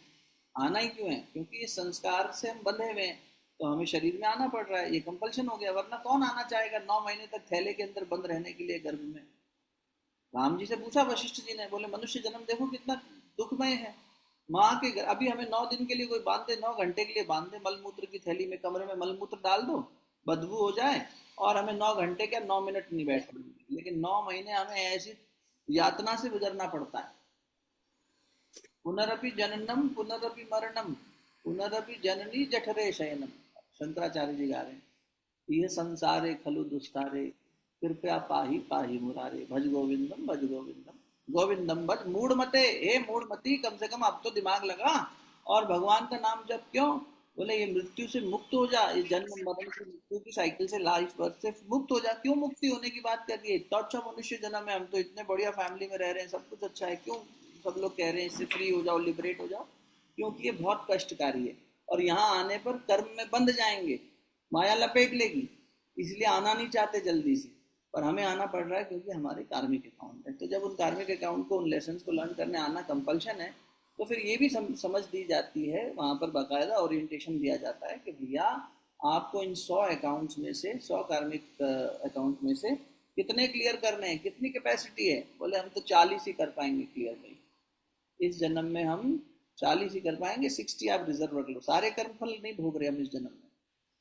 आना ही क्यों है, क्योंकि इस संस्कार से हम बंधे हुए हैं, तो हमें शरीर में आना पड़ रहा है, ये कंपल्शन हो गया, वरना कौन आना चाहेगा 9 महीने तक थैले के अंदर बंद रहने के लिए गर्भ में। राम जी से पूछा वशिष्ठ जी ने, बोले मनुष्य जन्म देखो कितना दुखमय है। माँ के घर अभी हमें 9 दिन के लिए कोई बांध दे, 9 घंटे के लिए बांध दे मलमूत्र की थैली में, कमरे में मलमूत्र डाल दो, बदबू हो जाए, और हमें 9 घंटे क्या 9 मिनट नहीं बैठना, लेकिन 9 महीने हमें ऐसी यातना से गुजरना पड़ता है। पुनरपि जननम पुनरपि मरणम, पुनरपि जननी जठरे शयनम, शंकराचार्य जी गा रहे हैं। ये संसारे खलु दुस्तारे, कृपया पाही पाही मुरारे, भज गोविंदम भज गोविंदम, गोविंदम भज मूड मते, हे मूड मती, कम से कम अब तो दिमाग लगा और भगवान का नाम जप क्यों। बोले ये मृत्यु से मुक्त हो जा, ये जन्म मरण की मृत्यु की साइकिल से, लाइफ बर्थ से मुक्त हो जा। क्यों मुक्ति होने की बात कर रही है, इतना अच्छा मनुष्य जन्म है, हम तो इतने बढ़िया फैमिली में रह रहे हैं, सब कुछ अच्छा है, क्यों सब लोग कह रहे हैं इससे फ्री हो जाओ, लिबरेट हो जाओ। क्योंकि ये बहुत कष्टकारी है, और यहाँ आने पर कर्म में बंध जाएंगे, माया लपेट लेगी, इसलिए आना नहीं चाहते जल्दी से। पर हमें आना पड़ रहा है क्योंकि हमारे कार्मिक अकाउंट है। तो जब उन कार्मिक अकाउंट को, उन लेसन को लर्न करने आना कंपल्शन है, तो फिर ये भी समझ दी जाती है, वहाँ पर बाकायदा ओरिएंटेशन दिया जाता है कि भैया आपको इन 100 अकाउंट्स में से, 100 कार्मिक अकाउंट में से कितने क्लियर करने हैं, कितनी कैपेसिटी है। बोले हम तो 40 ही कर पाएंगे क्लियर भाई, इस जन्म में हम 40 ही कर पाएंगे, 60 आप रिजर्व रख लो। सारे कर्म फल नहीं भोग रहे हम इस जन्म में,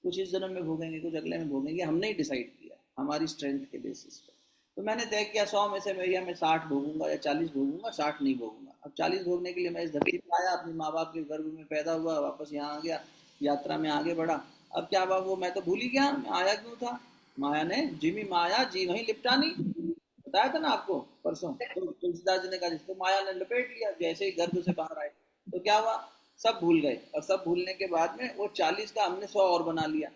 कुछ इस जन्म में भोगेंगे, कुछ अगले में भोगेंगे, हमने ही डिसाइड किया हमारी स्ट्रेंथ के बेसिस पे। तो मैंने तय किया 100 में से भैया मैं 60 भोगूंगा या 40 भोगूंगा, 60 नहीं भोगूंगा। अब 40 भोगने के लिए मैं इस धरती पर आया, अपने माँ बाप के गर्भ में पैदा हुआ, वापस यहाँ आ गया, यात्रा में आगे बढ़ा। अब क्या हुआ, वो मैं तो भूल ही गया मैं आया क्यों था। माया ने जिमी माया जी वहीं लिपटानी, बताया था ना आपको परसों, तो तुलसीदास जी ने कहा जिसको माया ने लपेट लिया, जैसे ही गर्भ से बाहर आए तो क्या हुआ, सब भूल गए। और सब भूलने के बाद में वो 40 का हमने 100 और बना लिया।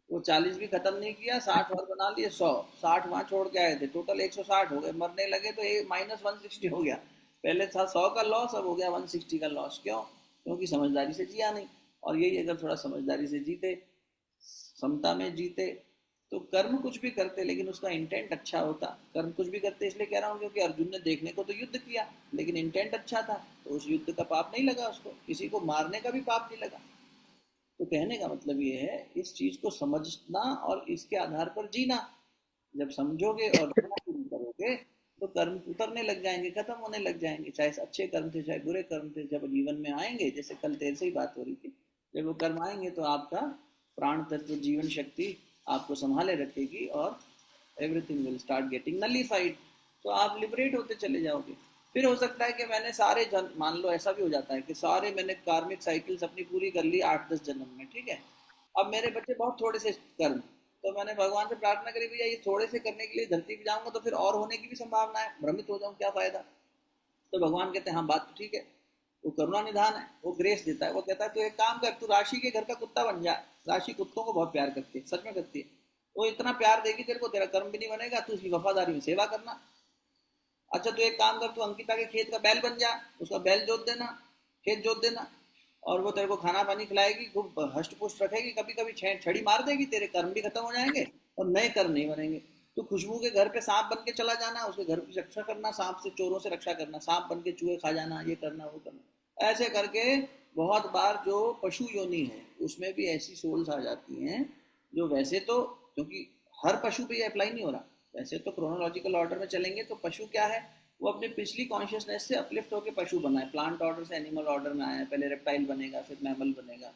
वो 40 भी खत्म नहीं किया, 60 और बना लिए, 100, 60 वहां छोड़ के आए थे, टोटल 160 हो गए। मरने लगे तो -160 हो गया। पहले था 100 का लॉस, अब हो गया 160 का लॉस। क्यों, क्योंकि समझदारी से जिया नहीं। और यही अगर थोड़ा समझदारी से जीते, समता में जीते, तो कर्म कुछ भी करते लेकिन उसका इंटेंट अच्छा होता। कर्म कुछ भी करते इसलिए कह रहा हूँ क्योंकि अर्जुन ने देखने को तो युद्ध किया, लेकिन इंटेंट अच्छा था, तो उस युद्ध का पाप नहीं लगा उसको, किसी को मारने का भी पाप नहीं लगा। तो कहने का मतलब ये है, इस चीज को समझना और इसके आधार पर जीना। जब समझोगे और जीना शुरू करोगे तो कर्म उतरने लग जाएंगे, खत्म होने लग जाएंगे, चाहे अच्छे कर्म थे चाहे बुरे कर्म थे, जब जीवन में आएंगे, जैसे कल तेरे से ही बात हो रही थी, जब वो कर्म आएंगे तो आपका प्राण तत्व जीवन शक्ति आपको संभाले रखेगी और everything will start getting nullified. तो आप लिबरेट होते चले जाओगे। फिर हो सकता है कि मैंने सारे मान लो ऐसा भी हो जाता है कि सारे मैंने कार्मिक साइकिल्स अपनी पूरी कर ली 8-10 जन्म में, ठीक है। अब मेरे बच्चे बहुत थोड़े से कर्म, तो मैंने भगवान से प्रार्थना करी भैया ये थोड़े से करने के लिए धरती पे जाऊंगा तो फिर और होने की भी संभावना है, भ्रमित हो जाऊं, क्या फायदा। तो भगवान कहते हैं हाँ बात तो ठीक है, वो करुणा निधान है, वो ग्रेस देता है। वो कहता है तू एक काम कर, तू राशि के घर का कुत्ता बन जा। राशि कुत्तों को बहुत प्यार करती है, सच में करती है। वो इतना प्यार देगी तेरे को, तेरा कर्म भी नहीं बनेगा, तू उसकी वफादारी में सेवा करना। अच्छा तू एक काम कर, तू अंकिता के खेत का बैल बन जा, उसका बैल जोत देना, खेत जोत देना, और वो तेरे को खाना पानी खिलाएगी, खूब हष्ट पुष्ट रखेगी, कभी कभी छड़ी मार देगी, तेरे कर्म भी खत्म हो जाएंगे और नए कर्म नहीं बनेंगे। तो खुशबू के घर पे सांप बन के चला जाना, उसके घर की रक्षा करना, सांप से चोरों से रक्षा करना, सांप बन के चूहे खा जाना, ये करना वो करना। ऐसे करके बहुत बार जो पशु योनि है उसमें भी ऐसी सोल्स आ जाती हैं जो वैसे तो, क्योंकि हर पशु पे ये अप्लाई नहीं हो रहा, वैसे तो क्रोनोलॉजिकल ऑर्डर में चलेंगे तो पशु क्या है, वो अपने पिछली कॉन्शियसनेस से अपलिफ्ट होकर पशु बना है, प्लांट ऑर्डर से एनिमल ऑर्डर में आया है, पहले रेप्टाइल बनेगा, फिर मैमल बनेगा,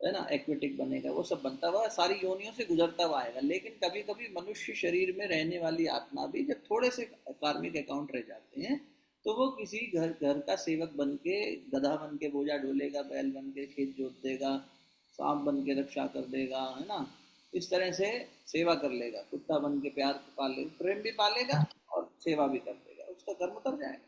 है ना, एक्वेटिक बनेगा, वो सब बनता हुआ सारी योनियों से गुजरता हुआ आएगा। लेकिन कभी कभी मनुष्य शरीर में रहने वाली आत्मा भी जब थोड़े से कार्मिक अकाउंट रह जाते हैं तो वो किसी घर घर का सेवक बन के, गधा बन के बोझा ढोलेगा, बैल बन के खेत जोत देगा, सांप बन के रक्षा कर देगा, है ना, इस तरह से सेवा कर लेगा, कुत्ता बन के प्यार पाले, प्रेम भी पालेगा और सेवा भी कर देगा, उसका कर्म उतर जाएगा।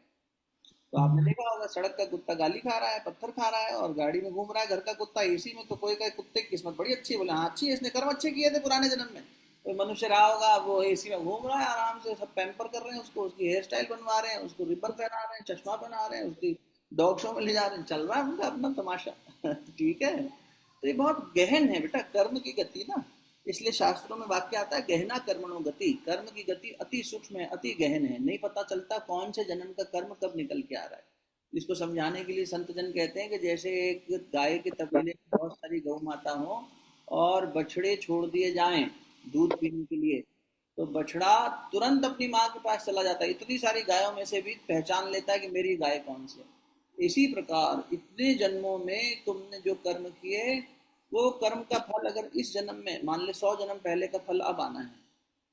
तो आपने देखा होगा सड़क का कुत्ता गाली खा रहा है, पत्थर खा रहा है, और गाड़ी में घूम रहा है घर का कुत्ता एसी में, तो कोई कहे कुत्ते की किस्मत बड़ी अच्छी है, बोले हाँ अच्छी है, इसने कर्म अच्छे किए थे पुराने जन्म में। कोई मनुष्य रहा होगा वो एसी में घूम रहा है आराम से, सब पैम्पर कर रहे हैं उसको, उसकी हेयर स्टाइल बनवा रहे हैं, उसको रिबन पहना रहे हैं, चश्मा पहना रहे हैं, उसकी डॉग शो में ले जा रहे हैं, चल रहा है उनका अपना तमाशा। ठीक है। तो ये बहुत गहन है बेटा कर्म की गति ना, इसलिए शास्त्रों में वाक्य आता है गहना कर्मणो गति, कर्म की गति अति सूक्ष्म है, अति गहन है, नहीं पता चलता कौन से जन्म का कर्म कब निकल के आ रहा है। इसको समझाने के लिए संत जन कहते हैं कि जैसे एक गाय के तबेले में बहुत सारी गौ माता हो और बछड़े छोड़ दिए जाएं दूध पीने के लिए, तो बछड़ा तुरंत अपनी माँ के पास चला जाता है, इतनी सारी गायों में से भी पहचान लेता है कि मेरी गाय कौन सी है। इसी प्रकार इतने जन्मों में तुमने जो कर्म किए, वो कर्म का फल अगर इस जन्म में, मान ले 100 जन्म पहले का फल अब आना है,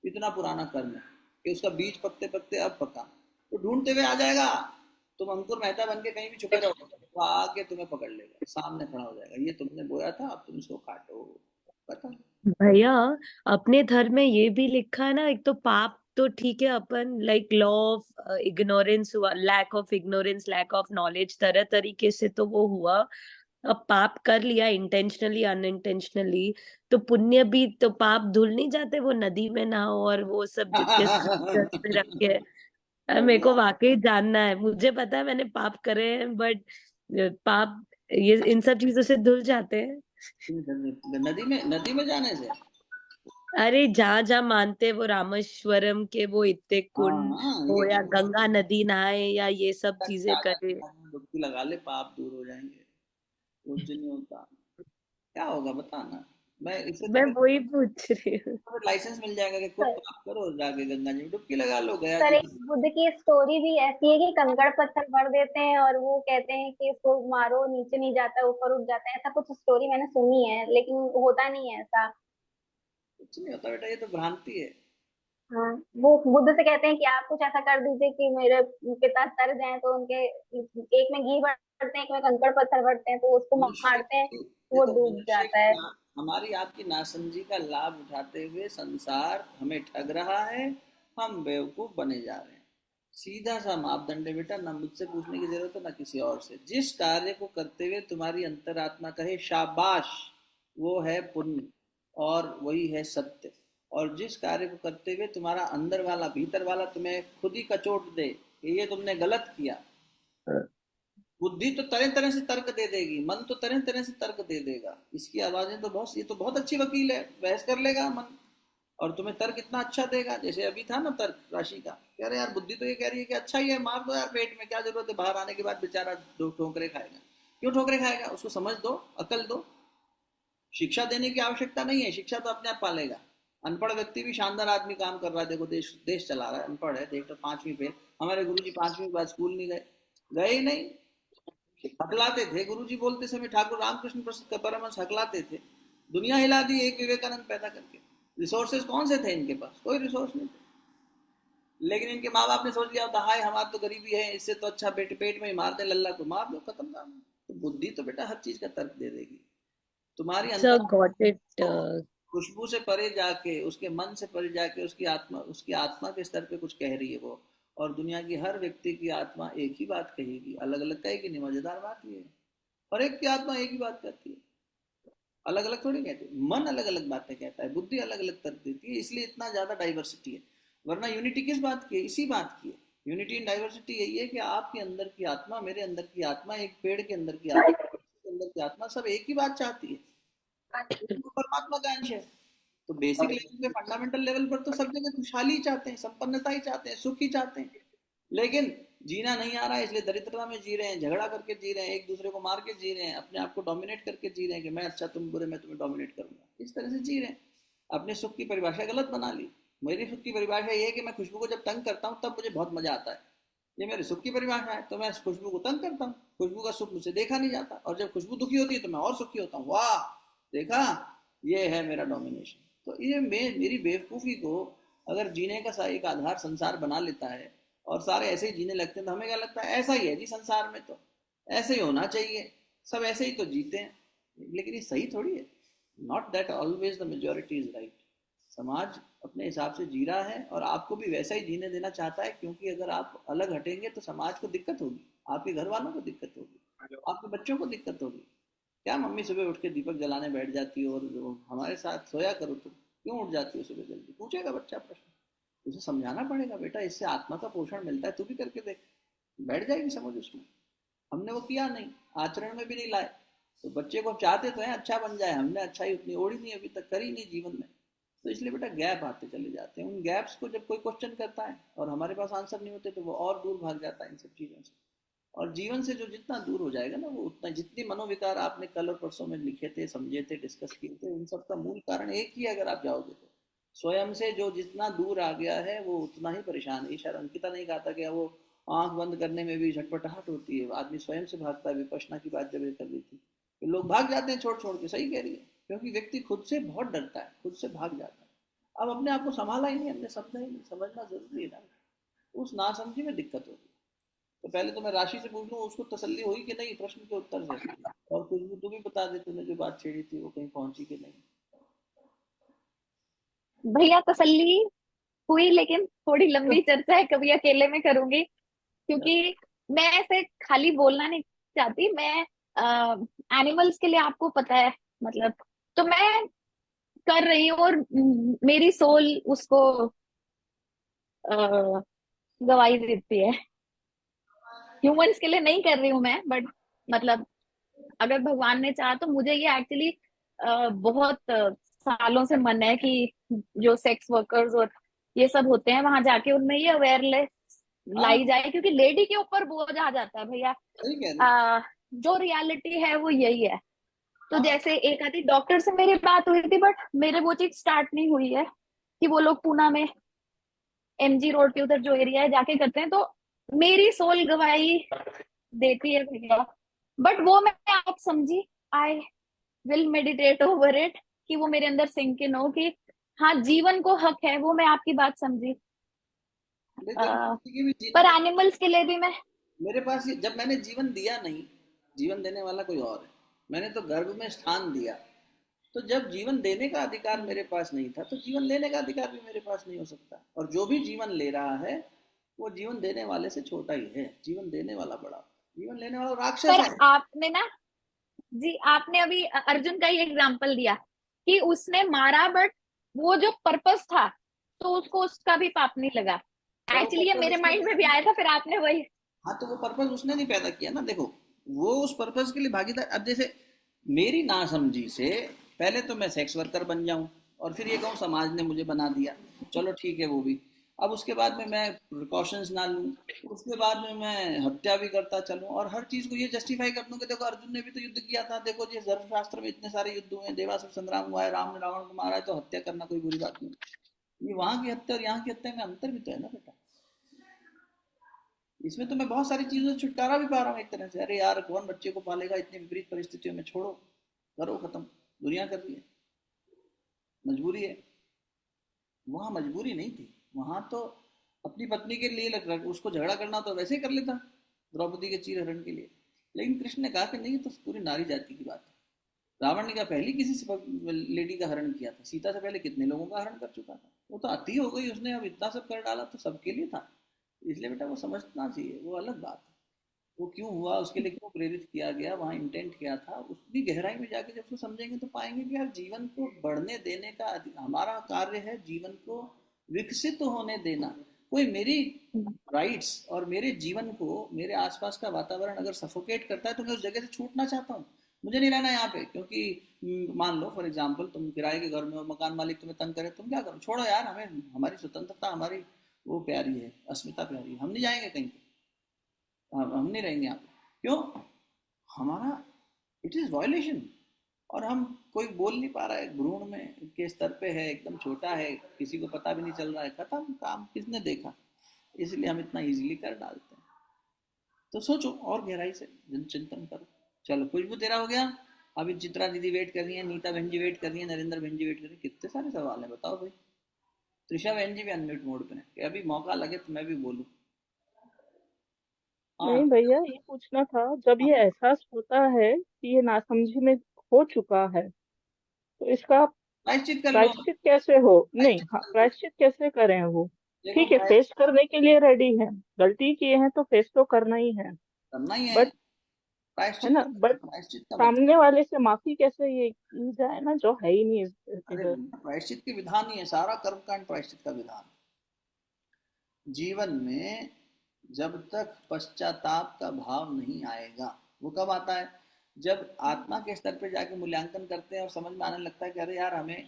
इतना पुराना कर्म है कि उसका बीज पकते पकते अब पका, तो ढूंढते हुए आ जाएगा। तुम अंकुर मेहता बन के कहीं भी छुपे रहो, वो आके तुम्हें पकड़ लेगा, सामने खड़ा हो जाएगा, ये तुमने बोया था अब तुम इसको काटो। पता। भैया, अपने धर्म में ये भी लिखा है ना, एक तो पाप तो ठीक है, अपन लाइक लॉ ऑफ इग्नोरेंस हुआ, lack of ignorance, lack of knowledge, तरह तरीके से तो वो हुआ। अब पाप कर लिया इंटेंशनली अनइंटेंशनली, तो पुण्य भी, तो पाप धुल नहीं जाते, वो नदी में नहाओ और वो सब जितने स्क्रिप्चर्स में रखे हैं। मेरे को वाकई जानना है, मुझे पता है मैंने पाप करे हैं, बट पाप ये इन सब चीजों से धुल जाते हैं। नदी में जाने से। अरे जहाँ जहाँ मानते हैं, वो रामेश्वरम के वो इतने हाँ कुंड हाँ, हो, ये या तो गंगा नदी नहाए, या ये सब चीजें क्या करे। जाता है, डुबकी लगा ले पाप दूर हो जाएंगे, कुछ नहीं होता। क्या होगा बताना, मैं इससे तो मैं फिर वही पूछ रही हूँ। लाइसेंस मिल जाएगा कि खुद पाप करो, जाके गंगा जी में डुबकी लगा लो, गया सर जी। एक बुद्ध की स्टोरी भी ऐसी है कि कंकड़ पत्थर भर देते हैं और वो कहते हैं कि इसको मारो नीचे नहीं जाता ऊपर उठ जाता है, ऐसा कुछ स्टोरी मैंने सुनी है, लेकिन होता नहीं है ऐसा। कुछ नहीं होता बेटा, ये तो भ्रांति है। हाँ, वो बुद्ध से कहते हैं कि आप कुछ ऐसा कर दीजिए कि मेरे पिता तर जाएं, तो उनके एक में घी भरते हैं, एक में कंकड़ पत्थर भरते हैं, तो उसको मनुष्य मारते हैं, की, वो देखो डूब मनुष्य जाता की है। हमारी आपकी नासमझी का लाभ उठाते हुए संसार हमें ठग रहा है, हम बेवकूफ बने जा रहे हैं। सीधा सा मापदंड है बेटा, ना मुझसे पूछने की जरूरत है ना किसी और से। जिस कार्य को करते हुए तुम्हारी अंतरात्मा कहे शाबाश, वो है पुण्य और वही है सत्य। और जिस कार्य को करते हुए तुम्हारा अंदर वाला, भीतर वाला तुम्हें खुद ही कचोट दे कि ये तुमने गलत किया, बुद्धि तो तरह तरह से तर्क दे देगी, मन तो तरह तरह से तर्क दे देगा, इसकी आवाजें तो बहुत, ये तो बहुत अच्छी वकील है, बहस कर लेगा मन, और तुम्हें तर्क इतना अच्छा देगा। जैसे अभी था ना तर्क राशि का, कह रहे यार बुद्धि तो ये कह रही है कि अच्छा ही है, मार दो यार पेट में, क्या जरूरत है, बाहर आने के बाद बेचारा दो ठोकरे खाएगा। क्यों ठोकरे खाएगा, उसको समझ दो, अकल दो, शिक्षा देने की आवश्यकता नहीं है, शिक्षा तो अपने आप पालेगा। अनपढ़ व्यक्ति भी शानदार आदमी काम कर रहा है, देखो देश देश चला रहा है, अनपढ़ है, देख तो 5वीं फेल। हमारे गुरुजी 5वीं के बाद स्कूल नहीं गए, गए ही नहीं, हकलाते थे गुरुजी बोलते समय, ठाकुर रामकृष्ण परमहंस हकलाते थे, दुनिया हिला दी एक विवेकानंद पैदा करके। रिसोर्सेज कौन से थे इनके पास? कोई रिसोर्स नहीं थे। लेकिन इनके माँ बाप ने सोच लिया होता, हाय हमारा तो गरीबी है, इससे तो अच्छा बेटे पेट में ही मार दे लल्ला को, मार दो, खत्म काम। तो बुद्धि तो बेटा हर चीज का तर्क दे देगी। तुम्हारी सर अंतर गॉट इट। खुशबू से परे जाके, उसके मन से परे जाके, उसकी आत्मा के स्तर पे कुछ कह रही है वो। और दुनिया की हर व्यक्ति की आत्मा एक ही बात कहेगी, अलग अलग कहेगी नहीं। मजेदार बात ये है, हर एक की आत्मा एक ही बात कहती है, अलग अलग थोड़ी कहती है। मन अलग अलग बातें कहता है, बुद्धि अलग अलग तर्क देती है, इसलिए इतना ज्यादा डाइवर्सिटी है। वरना यूनिटी किस बात की है? इसी बात की है। यूनिटी इन डाइवर्सिटी यही है कि आपके अंदर की आत्मा, मेरे अंदर की आत्मा, एक पेड़ के अंदर की आत्मा, के अंदर की आत्मा, सब एक ही बात चाहती है। वो परमात्मा का अंश है। तो बेसिक लेवल पे, फंडामेंटल लेवल पर तो सब जगह खुशहाली चाहते हैं, संपन्नता ही चाहते हैं, सुख ही चाहते हैं। लेकिन जीना नहीं आ रहा है, इसलिए दरिद्रता में जी रहे हैं, झगड़ा करके जी रहे हैं, एक दूसरे को मार के जी रहे हैं, अपने आप को डोमिनेट करके जी रहे हैं कि मैं अच्छा तुम बुरे, मैं तुम्हें डोमिनेट करूंगा। इस तरह से जी रहे हैं। अपने सुख की परिभाषा गलत बना ली। मेरी सुख की परिभाषा ये है कि मैं खुशबू को जब तंग करता हूँ तब मुझे बहुत मजा आता है। ये मेरी सुख की परिभाषा है। तो मैं खुशबू को तंग करता हूँ, खुशबू का सुख मुझसे देखा नहीं जाता, और जब खुशबू दुखी होती है तो मैं और सुखी होता हूँ। वाह, देखा, ये है मेरा डोमिनेशन। तो ये मेरी बेवकूफ़ी को अगर जीने का एक आधार संसार बना लेता है, और सारे ऐसे ही जीने लगते हैं, तो हमें क्या लगता है? ऐसा ही है जी संसार में, तो ऐसे ही होना चाहिए, सब ऐसे ही तो जीते हैं। लेकिन ये सही थोड़ी है। Not that always the majority is right. समाज अपने हिसाब से जी रहा है और आपको भी वैसा ही जीने देना चाहता है, क्योंकि अगर आप अलग हटेंगे तो समाज को दिक्कत होगी, आपके घर वालों को दिक्कत होगी, आपके बच्चों को दिक्कत होगी। क्या मम्मी सुबह उठ के दीपक जलाने बैठ जाती है, और जो हमारे साथ सोया करो, तो क्यों उठ जाती हो सुबह जल्दी? पूछेगा बच्चा प्रश्न, उसे समझाना पड़ेगा, बेटा इससे आत्मा का पोषण मिलता है, तू भी करके देख। बैठ जाएगी समझ उसमें। हमने वो किया नहीं, आचरण में भी नहीं लाए। तो बच्चे को चाहते तो हैं अच्छा बन जाए, हमने अच्छाई उतनी ओढ़ी नहीं, अभी तक करी नहीं जीवन में। तो इसलिए बेटा गैप आते चले जाते हैं। उन गैप्स को जब कोई क्वेश्चन करता है और हमारे पास आंसर नहीं होते, तो वो और दूर भाग जाता है इन सब चीज़ों से। और जीवन से जो जितना दूर हो जाएगा ना, वो उतना, जितनी मनोविकार आपने कल और परसों में लिखे थे, समझे थे, डिस्कस किए थे, उन सब का मूल कारण एक ही है। अगर आप जाओगे तो स्वयं से जो जितना दूर आ गया है, वो उतना ही परेशान है। शायद अंकिता नहीं कहा था कि वो आंख बंद करने में भी झटपटाहट होती है, आदमी स्वयं से भागता है। विपश्यना की बात जब ये कर रही थी कि लोग भाग जाते हैं छोड़ छोड़ के, सही कह रही है, क्योंकि व्यक्ति खुद से बहुत डरता है, खुद से भाग जाता है। अब अपने आप को संभाला ही नहीं, हमने समझा ही नहीं। समझना जरूरी है ना, उस नासमझी में दिक्कत होगी। तो पहले तो मैं राशि से पूछ लूँ, उसको तसल्ली हुई कि नहीं प्रश्न के उत्तर से? और कुछ भी तू भी बता दे, तूने जो बात छेड़ी थी वो कहीं पहुंची कि नहीं? भैया तसल्ली हुई, लेकिन थोड़ी लंबी चर्चा है, कभी अकेले में करूंगी, क्योंकि मैं ऐसे खाली बोलना नहीं चाहती। मैं एनिमल्स के लिए, आपको पता है, मतलब, तो मैं कर रही हूँ, और मेरी सोल उसको अ, गवाही देती है। ह्यूमंस के लिए नहीं कर रही हूँ मैं, बट मतलब अगर भगवान ने चाहा तो मुझे ये एक्चुअली बहुत सालों से मन है कि जो सेक्स वर्कर्स और ये सब होते हैं, वहां जाके उनमें ये अवेयरनेस हाँ, लाई जाए, क्योंकि लेडी के ऊपर बोझ आ जाता है भैया। सही कह रही। आ, जो रियलिटी है वो यही है। तो हाँ, जैसे एक आधी डॉक्टर से मेरी बात हुई थी, बट मेरे वो चीज स्टार्ट नहीं हुई है कि वो लोग पूना में एमजी रोड के उधर जो एरिया है जाके करते हैं। तो मेरी सोल गवाही देती है भैया। बट वो मैं आप समझी, I will meditate over it, कि वो मेरे अंदर सिंक इन हो कि हाँ, जीवन को हक है, वो मैं आपकी बात समझी। जब आ, किसी के भी जीने पर का, एनिमल्स के लिए भी मैं। मेरे पास जब मैंने जीवन दिया नहीं, जीवन देने वाला कोई और है, मैंने तो गर्भ में स्थान दिया। तो जब जीवन देने का अधिकार मेरे पास नहीं था, तो जीवन लेने का अधिकार भी मेरे पास नहीं हो सकता। और जो भी जीवन ले रहा है, वो जीवन देने वाले से छोटा ही है। जीवन देने वाला बड़ा, जीवन लेने वाला राक्षस पर है। आपने ना, जी आपने अभी अर्जुन का ही एग्जाम्पल दिया कि उसने मारा, बट वो जो पर्पस था, तो उसको उसका भी पाप नहीं लगा। पर वो एक्चुअली ये पर्पस मेरे उसने माइंड में पैदा भी नहीं आया था, किया। फिर आपने वही। हाँ, तो वो पर्पस उसने नहीं पैदा किया ना। देखो, वो उस पर्पस के लिए भागीदार। अब जैसे मेरी नासमझी से पहले तो मैं सेक्स वर्कर बन जाऊं, और फिर ये कहूँ समाज ने मुझे बना दिया, चलो ठीक है वो भी। अब उसके बाद में मैं प्रिकॉशंस ना लूं, उसके बाद में मैं हत्या भी करता चलूं, और हर चीज को ये जस्टिफाई कर दूं कि देखो अर्जुन ने भी तो युद्ध किया था, देखो जी धर्मशास्त्र में इतने सारे युद्ध हुए हैं, देवासुर संग्राम हुआ है, राम ने रावण को मारा है, तो हत्या करना कोई बुरी बात नहीं। ये वहां की हत्या और यहाँ की हत्या में अंतर भी तो है ना बेटा। इसमें तो मैं बहुत सारी चीजों से छुटकारा भी पा रहा हूँ एक तरह से। अरे यार, कौन बच्चे को पालेगा इतनी विपरीत परिस्थितियों में? छोड़ो, करो खत्म, दुनिया कर रही है। मजबूरी है। वहां मजबूरी नहीं थी, वहां तो अपनी पत्नी के लिए लग रहा, उसको झगड़ा करना तो वैसे ही कर लेता द्रौपदी के चीर हरण के लिए। लेकिन कृष्ण ने कहा कि नहीं, ये तो पूरी नारी जाति की बात है। रावण ने क्या पहले किसी से लेडी का हरण किया था? सीता से पहले कितने लोगों का हरण कर चुका था। वो तो अति हो गई, उसने अब इतना सब कर डाला तो सबके लिए था। इसलिए बेटा वो समझना चाहिए, वो अलग बात है। वो क्यों हुआ, उसके लिए क्यों प्रेरित किया गया, वहाँ इंटेंट क्या था, उसकी गहराई में जाके जब उसको समझेंगे तो पाएंगे कि यार जीवन को बढ़ने देने का हमारा कार्य है, जीवन को विकसित होने देना। कोई मेरी राइट्स और मेरे जीवन को, मेरे आसपास का वातावरण अगर सफोकेट करता है तो मैं उस जगह से छूटना चाहता हूँ। मुझे नहीं रहना यहाँ पे, क्योंकि मान लो फॉर एग्जाम्पल तुम किराए के घर में हो, मकान मालिक तुम्हें तंग करे, तुम क्या करो? छोड़ो यार, हमें हमारी स्वतंत्रता, हमारी वो प्यारी है, अस्मिता प्यारी है, हम नहीं जाएंगे कहीं पे, हम नहीं रहेंगे यहाँ पे। क्यों? हमारा इट इज वायलेशन। और हम, कोई बोल नहीं पा रहा है, भ्रूण में के स्तर पे है, एकदम छोटा है, किसी को पता भी नहीं चल रहा है, खत्म काम, किसने देखा? इसलिए हम इतना इजीली कर डालते हैं। तो सोचो और गहराई से चिंतन करो। चलो, खुशबू तेरा हो गया। अभी चित्रा दीदी वेट कर रही है, नीता बहन जी वेट कर रही है, नरेंद्र बहन जी वेट कर रही है। कितने सारे सवाल हैं, बताओ भाई। त्रिशा बहन जी भी अनम्यूट मोड पे है कि अभी मौका लगे तो मैं भी बोलूँ। हाँ। नहीं भैया, ये पूछना था, जब ये एहसास होता है कि ये नासमझी में हो चुका है, तो इसका प्रायश्चित कर लो। प्रायश्चित कैसे हो? नहीं, प्रायश्चित हाँ, कर लो। प्रायश्चित कैसे करें वो? देखो ठीक है, फेस प्रायश्चित करने के लिए रेडी है, गलती किए हैं तो फेस तो करना ही है। करना ही है। बट है प्रायश्चित ना, का, बट प्रायश्चित का मतलब, सामने वाले से माफी कैसे ये की जाए ना, जो है ही नहीं अरे इधर। प्रायश्चित के विधान ही है, सारा कर्मकांड प्रायश्चित का विधान है। जीवन में जब तक पश्चाताप का भाव नहीं आएगा, वो कब आता है? जब आत्मा के स्तर पे जाके मूल्यांकन करते हैं और समझ में आने लगता है कि अरे यार, हमें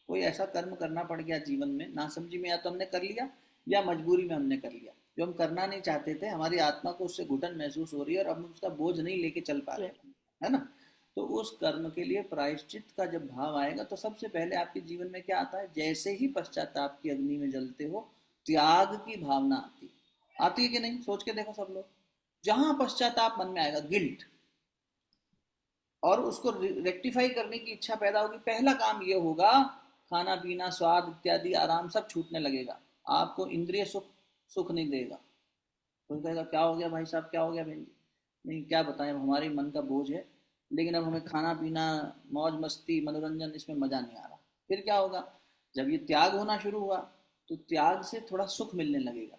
कोई ऐसा कर्म करना पड़ गया जीवन में, ना समझी में, या तो हमने कर लिया या मजबूरी में हमने कर लिया, जो हम करना नहीं चाहते थे, हमारी आत्मा को उससे घुटन महसूस हो रही है और हम उसका बोझ नहीं लेके चल पा रहे हैं, है ना? तो उस कर्म के लिए प्रायश्चित का जब भाव आएगा तो सबसे पहले आपके जीवन में क्या आता है? जैसे ही पश्चाताप की अग्नि में जलते हो, त्याग की भावना आती है। आती है कि नहीं? सोच के देखो सब लोग। जहां पश्चाताप मन में आएगा, गिल्ट, और उसको रेक्टिफाई करने की इच्छा पैदा होगी, पहला काम ये होगा, खाना पीना, स्वाद इत्यादि आराम सब छूटने लगेगा। आपको इंद्रिय सुख सुख नहीं देगा। कोई कहेगा क्या हो गया भाई साहब, क्या हो गया बहन जी? नहीं, क्या बताएं, हमारे मन का बोझ है, लेकिन अब हमें खाना पीना, मौज मस्ती, मनोरंजन, इसमें मजा नहीं आ रहा। फिर क्या होगा? जब ये त्याग होना शुरू हुआ तो त्याग से थोड़ा सुख मिलने लगेगा,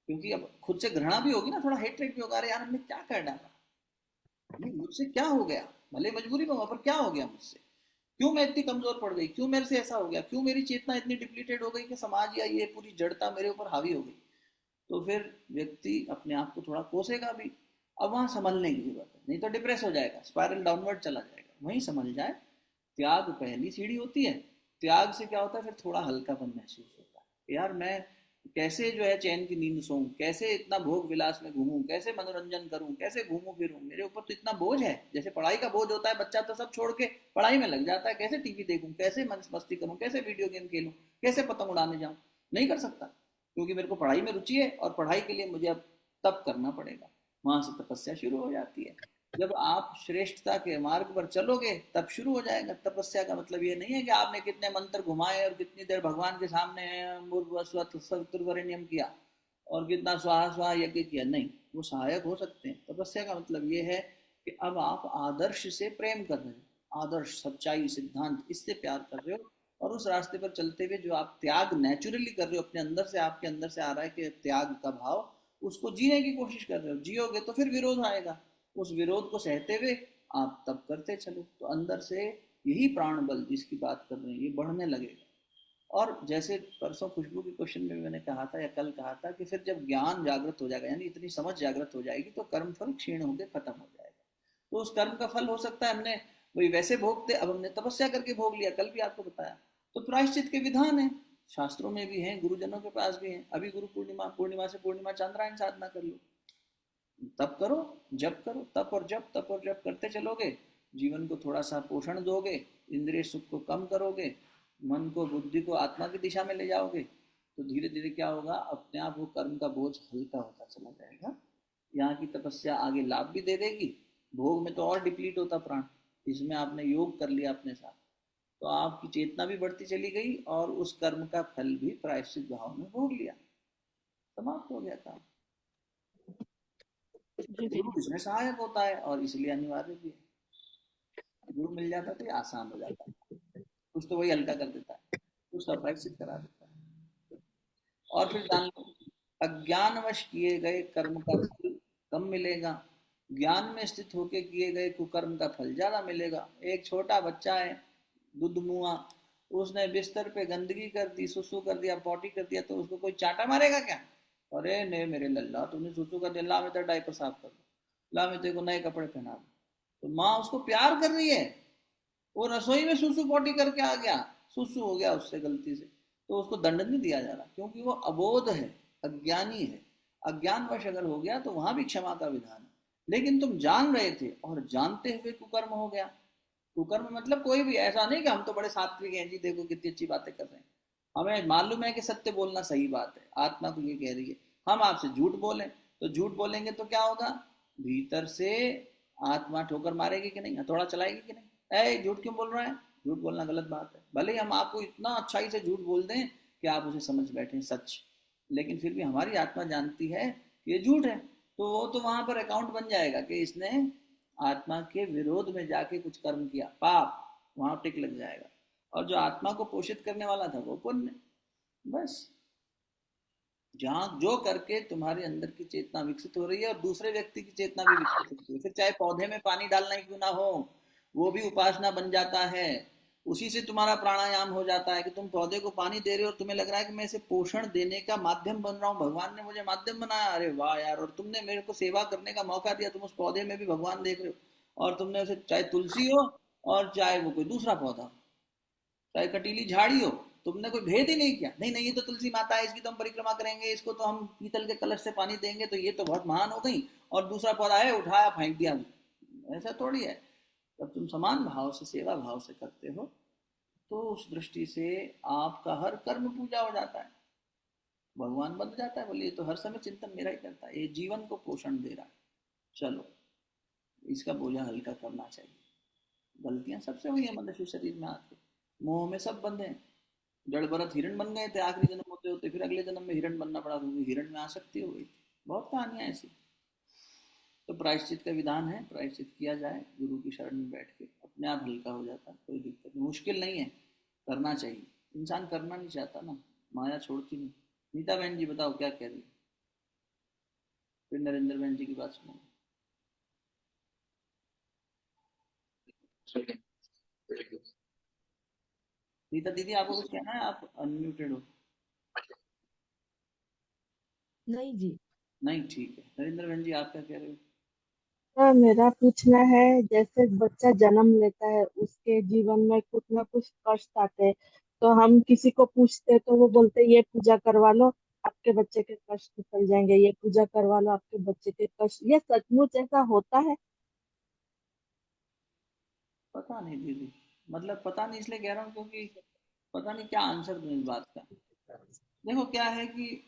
क्योंकि अब खुद से घृणा भी होगी ना, थोड़ा हेट्रेट भी होगा, अरे यार हमने क्या कर डाला, ये मुझसे क्या हो गया, भले मजबूरी में हुआ पर क्या हो गया मुझसे, क्यों मैं इतनी कमजोर पड़ गई, क्यों मेरे से ऐसा हो गया, क्यों मेरी चेतना इतनी डिप्लीटेड हो गई कि समाज या ये पूरी जड़ता मेरे ऊपर हावी हो गई। तो फिर व्यक्ति अपने आप को थोड़ा कोसेगा भी। अब वहां संभलने की जरूरत है, नहीं तो डिप्रेस हो जाएगा, स्पाइरल डाउनवर्ड चला जाएगा। वहीं संभल जाए। त्याग पहली सीढ़ी होती है। त्याग से क्या होता है? फिर थोड़ा हल्कापन महसूस होता है, यार मैं कैसे जो है चैन की नींद सोऊं, कैसे इतना भोग विलास में घूमूं, कैसे मनोरंजन करूं, कैसे घूमूं फिरूं, मेरे ऊपर तो इतना बोझ है। जैसे पढ़ाई का बोझ होता है, बच्चा तो सब छोड़ के पढ़ाई में लग जाता है, कैसे टीवी देखूं, कैसे मस्ती करूं, कैसे वीडियो गेम खेलूं, कैसे पतंग उड़ाने जाऊं? नहीं कर सकता, क्योंकि मेरे को पढ़ाई में रुचि है और पढ़ाई के लिए मुझे अब तप करना पड़ेगा। वहां से तपस्या शुरू हो जाती है। जब आप श्रेष्ठता के मार्ग पर चलोगे तब शुरू हो जाएगा। तपस्या का मतलब ये नहीं है कि आपने कितने मंत्र घुमाए और कितनी देर भगवान के सामने किया और कितना स्वाहा स्वाहा यज्ञ किया, नहीं, वो सहायक हो सकते हैं। तपस्या का मतलब ये है कि अब आप आदर्श से प्रेम कर रहे हो, आदर्श, सच्चाई, सिद्धांत, इससे प्यार कर रहे हो, और उस रास्ते पर चलते हुए जो आप त्याग नेचुरली कर रहे हो, अपने अंदर से, आपके अंदर से आ रहा है कि त्याग का भाव, उसको जीने की कोशिश कर रहे हो। जियोगे तो फिर विरोध आएगा, उस विरोध को सहते हुए आप तब करते चलो, तो अंदर से यही प्राण बल जिसकी बात कर रहे हैं, ये बढ़ने लगेगा। और जैसे परसों खुशबू के क्वेश्चन में मैंने कहा था या कल कहा था कि फिर जब ज्ञान जागृत हो जाएगा, यानी इतनी समझ जागृत हो जाएगी, तो कर्म फल क्षीण होकर खत्म हो जाएगा। तो उस कर्म का फल हो सकता है हमने वही वैसे भोगते, अब हमने तपस्या करके भोग लिया, कल भी आपको बताया। तो प्रायश्चित के विधान है, शास्त्रों में भी हैं, गुरुजनों के पास भी हैं। अभी गुरु पूर्णिमा, पूर्णिमा से पूर्णिमा चंद्रायन साधना कर लो, तप करो, जप करो, तप और जप, तप और जप करते चलोगे, जीवन को थोड़ा सा पोषण दोगे, इंद्रिय सुख को कम करोगे, मन को, बुद्धि को आत्मा की दिशा में ले जाओगे, तो धीरे धीरे क्या होगा? अपने आप वो कर्म का बोझ हल्का होता चला जाएगा। यहाँ की तपस्या आगे लाभ भी दे देगी। भोग में तो और डिप्लीट होता प्राण, इसमें आपने योग कर लिया अपने साथ, तो आपकी चेतना भी बढ़ती चली गई और उस कर्म का फल भी प्रायश्चित भाव में भोग लिया, समाप्त हो गया काम। जी जी। गुरु इसमें सहायक होता है और इसलिए अनिवार्य भी है। गुरु मिल जाता तो ये आसान हो जाता है, कुछ तो वही हल्का कर देता है, कुछ तो प्रायश्चित करा देता है। और फिर जान लो, अज्ञानवश किए गए कर्म का फल कम मिलेगा, ज्ञान में स्थित होकर किए गए कुकर्म का फल ज्यादा मिलेगा। एक छोटा बच्चा है, दूध मुआ, उसने बिस्तर पे गंदगी कर दी, सुसु कर दिया, पॉटी कर दिया, तो उसको कोई चाटा मारेगा क्या? अरे नहीं मेरे लल्ला, तुमने सुसु कर दिया, ला मैं तेरा डायपर साफ कर दूं, ला मैं तेरे को नए कपड़े पहना दूं। तो माँ उसको प्यार कर रही है, वो रसोई में सुसु पॉटी करके आ गया, सुसु हो गया उससे गलती से, तो उसको दंड नहीं दिया जा रहा, क्योंकि वो अबोध है, अज्ञानी है। अज्ञानवश अगर हो गया तो वहां भी क्षमा का विधान है। लेकिन तुम जान रहे थे और जानते हुए कुकर्म हो गया। कुकर्म मतलब कोई भी, ऐसा नहीं कि हम तो बड़े सात्विक हैं जी, देखो कितनी अच्छी बातें कर रहे हैं, हमें मालूम है कि सत्य बोलना सही बात है, आत्मा तो ये कह रही है, हम आपसे झूठ बोलें तो झूठ बोलेंगे तो क्या होगा, भीतर से आत्मा ठोकर मारेगी कि नहीं, हथौड़ा चलाएगी कि नहीं, ऐ झूठ क्यों बोल रहा है, झूठ बोलना गलत बात है। भले ही हम आपको इतना अच्छाई से झूठ बोल दें कि आप उसे समझ बैठे सच, लेकिन फिर भी हमारी आत्मा जानती है कि ये झूठ है, तो वो तो वहां पर अकाउंट बन जाएगा कि इसने आत्मा के विरोध में जाके कुछ कर्म किया, पाप वहां टिक लग जाएगा। और जो आत्मा को पोषित करने वाला था वो पुण्य। बस जहां जो करके तुम्हारे अंदर की चेतना विकसित हो रही है और दूसरे व्यक्ति की चेतना भी विकसित होती है, फिर चाहे पौधे में पानी डालना ही क्यों ना हो, वो भी उपासना बन जाता है। उसी से तुम्हारा प्राणायाम हो जाता है कि तुम पौधे को पानी दे रहे हो और तुम्हें लग रहा है कि मैं इसे पोषण देने का माध्यम बन रहा हूँ, भगवान ने मुझे माध्यम बनाया, अरे वाह यार, और तुमने मेरे को सेवा करने का मौका दिया, तुम उस पौधे में भी भगवान देख रहे हो, और तुमने उसे, चाहे तुलसी हो और चाहे वो कोई दूसरा पौधा हो, चाहे कटीली झाड़ी हो, तुमने कोई भेद ही नहीं किया, नहीं नहीं ये तो तुलसी माता है, इसकी तो हम परिक्रमा करेंगे, इसको तो हम पीतल के कलश से पानी देंगे, तो ये तो बहुत महान हो गई, और दूसरा पौधा है उठाया फेंक दिया, ऐसा थोड़ी है। जब तुम समान भाव से, सेवा भाव से करते हो, तो उस दृष्टि से आपका हर कर्म पूजा हो जाता है, भगवान बन जाता है। बोलिए तो हर समय चिंतन मेरा ही करता है, ये जीवन को पोषण दे रहा है, चलो इसका बोझा हल्का करना चाहिए। गलतियां सबसे हुई है मनुष्य शरीर में आके, मोह में सब बंधे हैं। जड़ भरत हिरण बन गए थे, आखिरी जन्म होते होते फिर अगले जन्म में हिरण बनना पड़ा, क्योंकि हिरण में आसक्ति हो गई थी। बहुत कहानियां ऐसी। तो प्रायश्चित का विधान है, प्रायश्चित किया जाए गुरु की शरण में बैठ के, अपने आप हल्का हो जाता है, कोई दिक्कत नहीं, मुश्किल नहीं है, करना चाहिए। इंसान करना नहीं चाहता ना, माया छोड़ती नहीं। नीता बहन जी बताओ क्या कह रही है, फिर नरेंद्र बहन जी की बात सुनो। नीता दीदी आपको कुछ कहना है, आप अनम्यूटेड हो। नहीं जी। नहीं, ठीक है। नरेंद्र बहन जी आप क्या कह रहे हो। तो मेरा पूछना है, जैसे बच्चा जन्म लेता है उसके जीवन में कुछ ना कुछ कष्ट आते हैं, तो हम किसी को पूछते हैं तो वो बोलते हैं ये पूजा करवा लो आपके बच्चे के कष्ट निकल जाएंगे, ये पूजा करवा लो आपके बच्चे के कष्ट, ये सचमुच ऐसा होता है? पता नहीं दीदी, मतलब पता नहीं इसलिए कह रहा हूँ क्योंकि पता नहीं क्या आंसर दूं इस बात का। देखो क्या है कि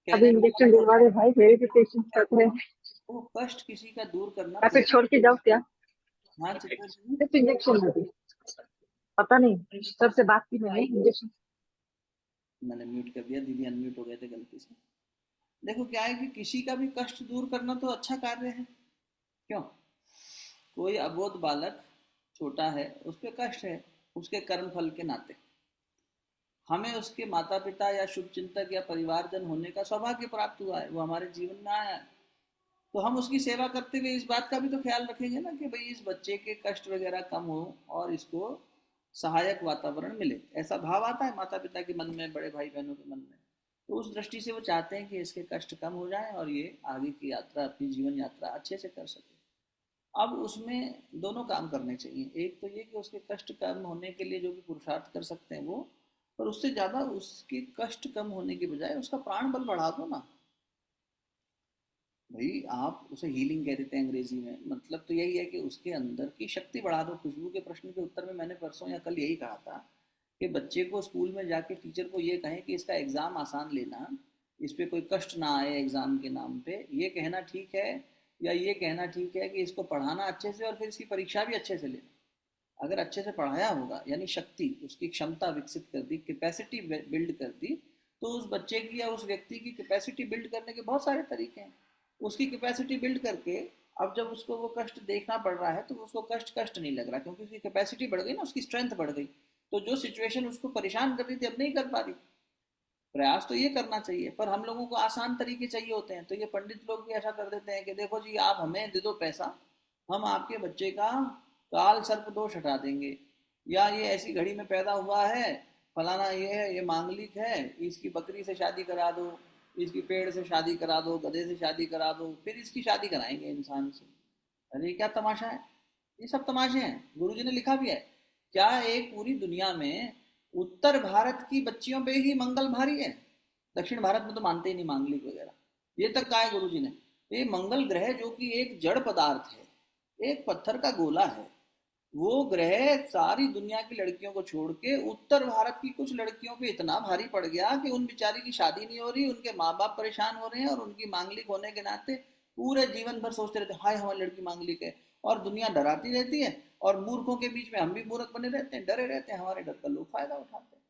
अभी कहने का इंजेक्शन मतलब दिलवा रहे भाई, मेरे भी पेशेंट चल रहे हैं। वो कष्ट किसी का दूर करना या फिर छोड़ के जाओ क्या? हाँ चित्रा जी। सिर्फ इंजेक्शन है, पता नहीं सर से बात की मैंने, इंजेक्शन। मैंने म्यूट कर दिया, दीदी अनम्यूट हो गए थे गलती से। देखो क्या है कि किसी का भी कष्ट दूर करना तो अच्छा कार्य है, क्यों? कोई अबोध बालक छोटा है, उस पर कष्ट है, उसके कर्म फल के नाते। हमें उसके माता पिता या शुभ चिंतक या परिवारजन होने का सौभाग्य प्राप्त हुआ है, वो हमारे जीवन में आया है, तो हम उसकी सेवा करते हुए इस बात का भी तो ख्याल रखेंगे ना कि भाई इस बच्चे के कष्ट वगैरह कम हो और इसको सहायक वातावरण मिले। ऐसा भाव आता है माता पिता के मन में, बड़े भाई बहनों के मन में, तो उस दृष्टि से वो चाहते हैं कि इसके कष्ट कम हो जाए और ये आगे की यात्रा, अपनी जीवन यात्रा अच्छे से कर सके। अब उसमें दोनों काम करने चाहिए, एक तो ये कि उसके कष्ट कम होने के लिए जो भी पुरुषार्थ कर सकते हैं वो, पर उससे ज़्यादा उसके कष्ट कम होने के बजाय उसका प्राण बल बढ़ा दो ना। भाई आप उसे हीलिंग कह देते हैं अंग्रेजी में, मतलब तो यही है कि उसके अंदर की शक्ति बढ़ा दो। खुशबू के प्रश्न के उत्तर में मैंने परसों या कल यही कहा था कि बच्चे को स्कूल में जाके टीचर को ये कहें कि इसका एग्ज़ाम आसान लेना, इस पे कोई कष्ट ना आए एग्ज़ाम के नाम पे, ये कहना ठीक है या ये कहना ठीक है कि इसको पढ़ाना अच्छे से और फिर इसकी परीक्षा भी अच्छे से लेना। अगर अच्छे से पढ़ाया होगा, यानी शक्ति, उसकी क्षमता विकसित कर दी, कैपेसिटी बिल्ड कर दी, तो उस बच्चे की या उस व्यक्ति की कैपेसिटी बिल्ड करने के बहुत सारे तरीके हैं। उसकी कैपेसिटी बिल्ड करके अब जब उसको वो कष्ट देखना पड़ रहा है तो उसको कष्ट कष्ट नहीं लग रहा, क्योंकि उसकी कैपेसिटी बढ़ गई ना, उसकी स्ट्रेंथ बढ़ गई। तो जो सिचुएशन उसको परेशान कर रही थी अब नहीं कर पा रही। प्रयास तो ये करना चाहिए, पर हम लोगों को आसान तरीके चाहिए होते हैं। तो ये पंडित लोग भी ऐसा कर देते हैं कि देखो जी, आप हमें दे दो पैसा, हम आपके बच्चे का काल सर्प दोष हटा देंगे, या ये ऐसी घड़ी में पैदा हुआ है, फलाना ये है, ये मांगलिक है, इसकी बकरी से शादी करा दो, इसकी पेड़ से शादी करा दो, गधे से शादी करा दो, फिर इसकी शादी कराएंगे इंसान से। अरे क्या तमाशा है, ये सब तमाशे हैं। गुरुजी ने लिखा भी है, क्या एक पूरी दुनिया में उत्तर भारत की बच्चियों पे ही मंगल भारी है? दक्षिण भारत में तो मानते ही नहीं मांगलिक वगैरह। ये तक कहा है गुरुजी ने। ये मंगल ग्रह जो कि एक जड़ पदार्थ है, एक पत्थर का गोला है, वो ग्रह सारी दुनिया की लड़कियों को छोड़ के उत्तर भारत की कुछ लड़कियों पे इतना भारी पड़ गया कि उन बेचारी की शादी नहीं हो रही, उनके माँ बाप परेशान हो रहे हैं, और उनकी मांगलिक होने के नाते पूरे जीवन भर सोचते रहते हाय हमारी लड़की मांगलिक है, और दुनिया डराती रहती है, और मूर्खों के बीच में हम भी मूर्ख बने रहते हैं, डरे रहते हैं, हमारे डर का लोग फायदा उठाते हैं,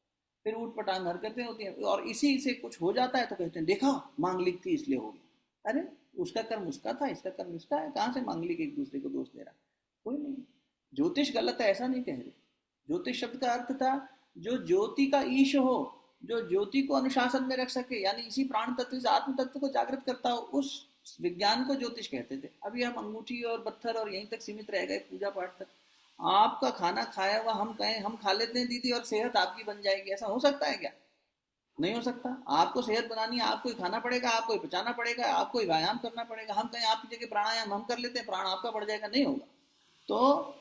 फिर ऊट पटांग हरकतें होती हैं, और इसी से कुछ हो जाता है तो कहते हैं देखा मांगलिक थी इसलिए हो गया। अरे उसका कर्म उसका था, इसका कर्म इसका है, कहाँ से मांगलिक एक दूसरे को दोष दे रहा? कोई नहीं। ज्योतिष गलत है ऐसा नहीं कह रहे। ज्योतिष शब्द का अर्थ था जो ज्योति का ईश हो, जो ज्योति को अनुशासन में रख सके, यानी इसी प्राण तत्व से आत्म तत्व को जागृत करता हो, उस विज्ञान को ज्योतिष कहते थे। अभी हम अंगूठी और पत्थर और यहीं तक सीमित रह गए, पूजा पाठ तक। आपका खाना खाया हुआ हम कहें हम खा लेते हैं दीदी और सेहत आपकी बन जाएगी, ऐसा हो सकता है क्या? नहीं हो सकता। आपको सेहत बनानी है, आपको ही खाना पड़ेगा, आपको ही पचाना पड़ेगा, आपको ही व्यायाम करना पड़ेगा। हम कहें आपकी जगह प्राणायाम हम कर लेते हैं, प्राण आपका बढ़ जाएगा, नहीं होगा। तो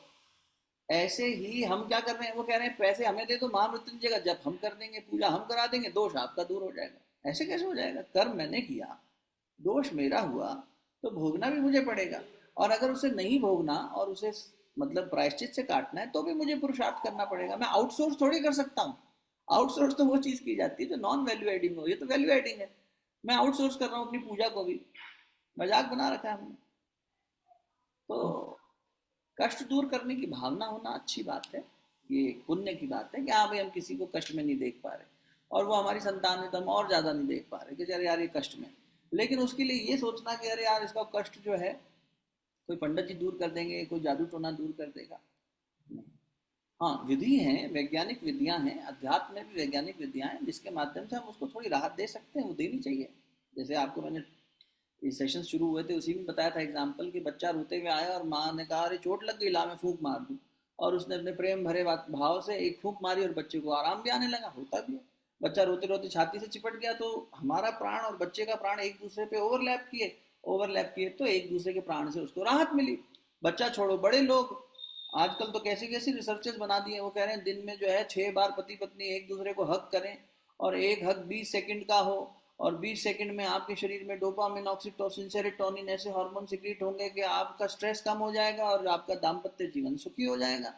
ऐसे ही हम क्या कर रहे हैं, वो कह रहे हैं पैसे हमें दे दो महामृत्युंजय का जब हम कर देंगे, पूजा हम करा देंगे, दोष आपका दूर हो जाएगा। ऐसे कैसे हो जाएगा? कर्म मैंने किया, दोष मेरा हुआ, तो भोगना भी मुझे पड़ेगा। और अगर उसे नहीं भोगना और उसे मतलब प्रायश्चित से काटना है तो भी मुझे पुरुषार्थ करना पड़ेगा। मैं आउटसोर्स थोड़ी कर सकता हूँ। आउटसोर्स तो वो चीज़ की जाती है जो नॉन वैल्यू एडिंग हो, ये तो वैल्यू एडिंग है। मैं आउटसोर्स कर रहा हूँ अपनी पूजा को भी, मजाक बना रखा है हमने। तो कष्ट दूर करने की भावना होना अच्छी बात है, ये पुण्य की बात है कि हाँ भाई हम किसी को कष्ट में नहीं देख पा रहे, और वो हमारी संतान है तो हम और ज़्यादा नहीं देख पा रहे कि अरे यार ये कष्ट में। लेकिन उसके लिए ये सोचना कि अरे यार इसका कष्ट जो है कोई पंडित जी दूर कर देंगे, कोई जादू टोना दूर कर देगा, नहीं। हाँ, विधि हैं, वैज्ञानिक विधियाँ हैं, अध्यात्म में भी वैज्ञानिक विधियाँ हैं जिसके माध्यम से हम उसको थोड़ी राहत दे सकते हैं, वो देनी चाहिए। जैसे आपको मैंने ये सेशन शुरू हुए थे उसी में बताया था एग्जाम्पल कि बच्चा रोते हुए आया और माँ ने कहा अरे चोट लग गई, ला मैं फूंक मार दूँ, और उसने अपने प्रेम भरे भाव से एक फूंक मारी और बच्चे को आराम भी आने लगा। होता भी है, बच्चा रोते रोते छाती से चिपट गया तो हमारा प्राण और बच्चे का प्राण एक दूसरे पे ओवरलैप किए तो एक दूसरे के प्राण से उसको राहत मिली। बच्चा छोड़ो, बड़े लोग आजकल तो कैसी कैसी रिसर्चेस बना दी हैं, वो कह रहे हैं दिन में जो है 6 बार पति पत्नी एक दूसरे को हक करें, और एक हक 20 सेकंड का हो, और 20 सेकंड में आपके शरीर में डोपामिन, ऑक्सीटोसिन, सेरोटोनिन ऐसे हार्मोन सिक्रीट होंगे कि आपका स्ट्रेस कम हो जाएगा और आपका दाम्पत्य जीवन सुखी हो जाएगा।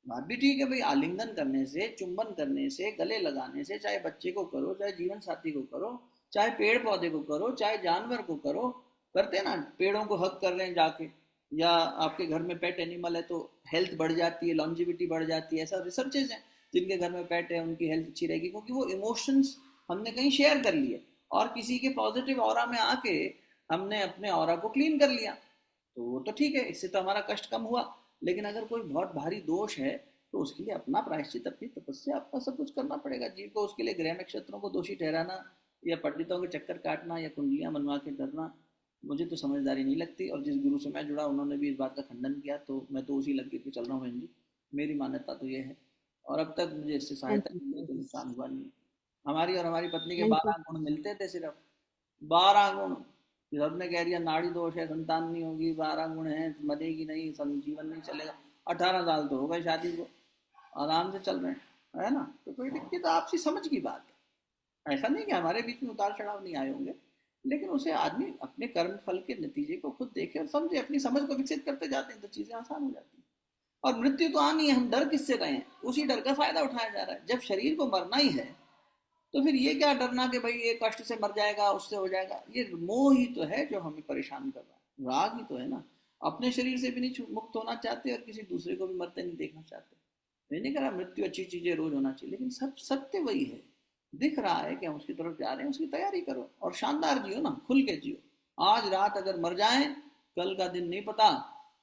बात भी ठीक है भाई, आलिंगन करने से, चुंबन करने से, गले लगाने से, चाहे बच्चे को करो, चाहे जीवन साथी को करो, चाहे पेड़ पौधे को करो, चाहे जानवर को करो, करते ना, पेड़ों को हक कर रहे हैं जाके, या आपके घर में पेट एनिमल है तो हेल्थ बढ़ जाती है, लॉन्जिविटी बढ़ जाती है। ऐसा रिसर्चेज हैं, जिनके घर में पेट है उनकी हेल्थ अच्छी रहेगी, क्योंकि वो इमोशंस हमने कहीं शेयर कर लिए और किसी के पॉजिटिव ऑरा में आके हमने अपने ऑरा को क्लीन कर लिया, तो वो तो ठीक है, इससे तो हमारा कष्ट कम हुआ। लेकिन अगर कोई बहुत भारी दोष है तो उसके लिए अपना प्रायश्चित, अपनी तपस्या, अपना सब कुछ करना पड़ेगा। जीव को उसके लिए ग्रह नक्षत्रों को दोषी ठहराना या पंडितों के चक्कर काटना या कुंडलियां बनवा के डरना मुझे तो समझदारी नहीं लगती। और जिस गुरु से मैं जुड़ा उन्होंने भी इस बात का खंडन किया, तो मैं तो उसी लग के चल रहा हूँ बहन जी। मेरी मान्यता तो ये है, और अब तक मुझे इससे सहायता कोई नुकसान हुआ नहीं। हमारी और हमारी पत्नी के 12 गुण मिलते थे, सिर्फ 12 गुण। सबने कह दिया नाड़ी दोष है, संतान नहीं होगी, 12 गुण है, मरेगी नहीं, जीवन नहीं चलेगा। 18 साल तो हो गए शादी को, आराम से चल रहे हैं, है ना। तो कोई दिक्कत, आपसी समझ की बात है। ऐसा नहीं कि हमारे बीच में उतार चढ़ाव नहीं आए होंगे, लेकिन उसे आदमी अपने कर्म फल के नतीजे को खुद देखे और समझे, अपनी समझ को विकसित करते जाते हैं तो चीजें आसान हो जाती हैं। और मृत्यु तो आनी है, हम डर किससे रहे हैं? उसी डर का फायदा उठाया जा रहा है। जब शरीर को मरना ही है तो फिर ये क्या डरना कि भाई ये कष्ट से मर जाएगा, उससे हो जाएगा। ये मोह ही तो है जो हमें परेशान कर रहा है। राग ही तो है ना। अपने शरीर से भी नहीं मुक्त होना चाहते और किसी दूसरे को भी मरते नहीं देखना चाहते। मैं नहीं कह रहा मृत्यु अच्छी चीज है, रोज होना चाहिए, लेकिन सब सत्य वही है। दिख रहा है कि हम उसकी तरफ जा रहे हैं, उसकी तैयारी करो और शानदार जियो ना, खुल के जियो। आज रात अगर मर जाए, कल का दिन नहीं पता,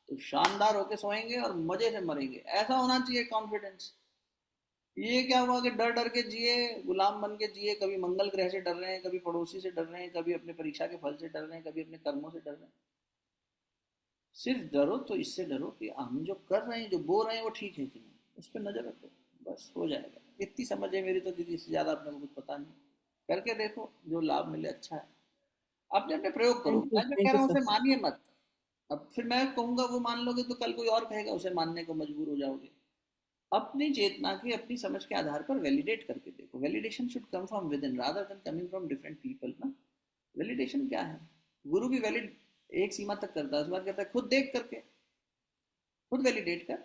तो शानदार होके सोएंगे और मजे से मरेंगे, ऐसा होना चाहिए कॉन्फिडेंस। ये क्या हुआ कि डर डर के जिए, गुलाम बन के जिए, कभी मंगल ग्रह से डर रहे हैं, कभी पड़ोसी से डर रहे हैं, कभी अपने परीक्षा के फल से डर रहे हैं, कभी अपने कर्मों से डर रहे हैं। सिर्फ डरो तो इससे डरो कि हम जो कर रहे हैं, जो बोल रहे हैं, वो ठीक है कि नहीं, उस पर नजर रखो, बस हो जाएगा। इतनी समझ है मेरी तो दीदी, इससे ज्यादा अपने को कुछ पता नहीं। करके देखो, जो लाभ मिले अच्छा है। अपने अपने प्रयोग करो, मैं जो कह थैंक यू रहा हूँ सर। उसे मानिए मत। अब फिर मैं कहूंगा वो मान लोगे तो कल कोई और कहेगा, उसे मानने को मजबूर हो जाओगे। अपनी चेतना की, अपनी समझ के आधार पर वैलिडेट करके देखो। Validation should come from with in rather than coming from different people ना। वैलिडेशन क्या है? गुरु भी वैलिड एक सीमा तक करता है, उसके बाद कहता है खुद देख करके, खुद वैलिडेट कर।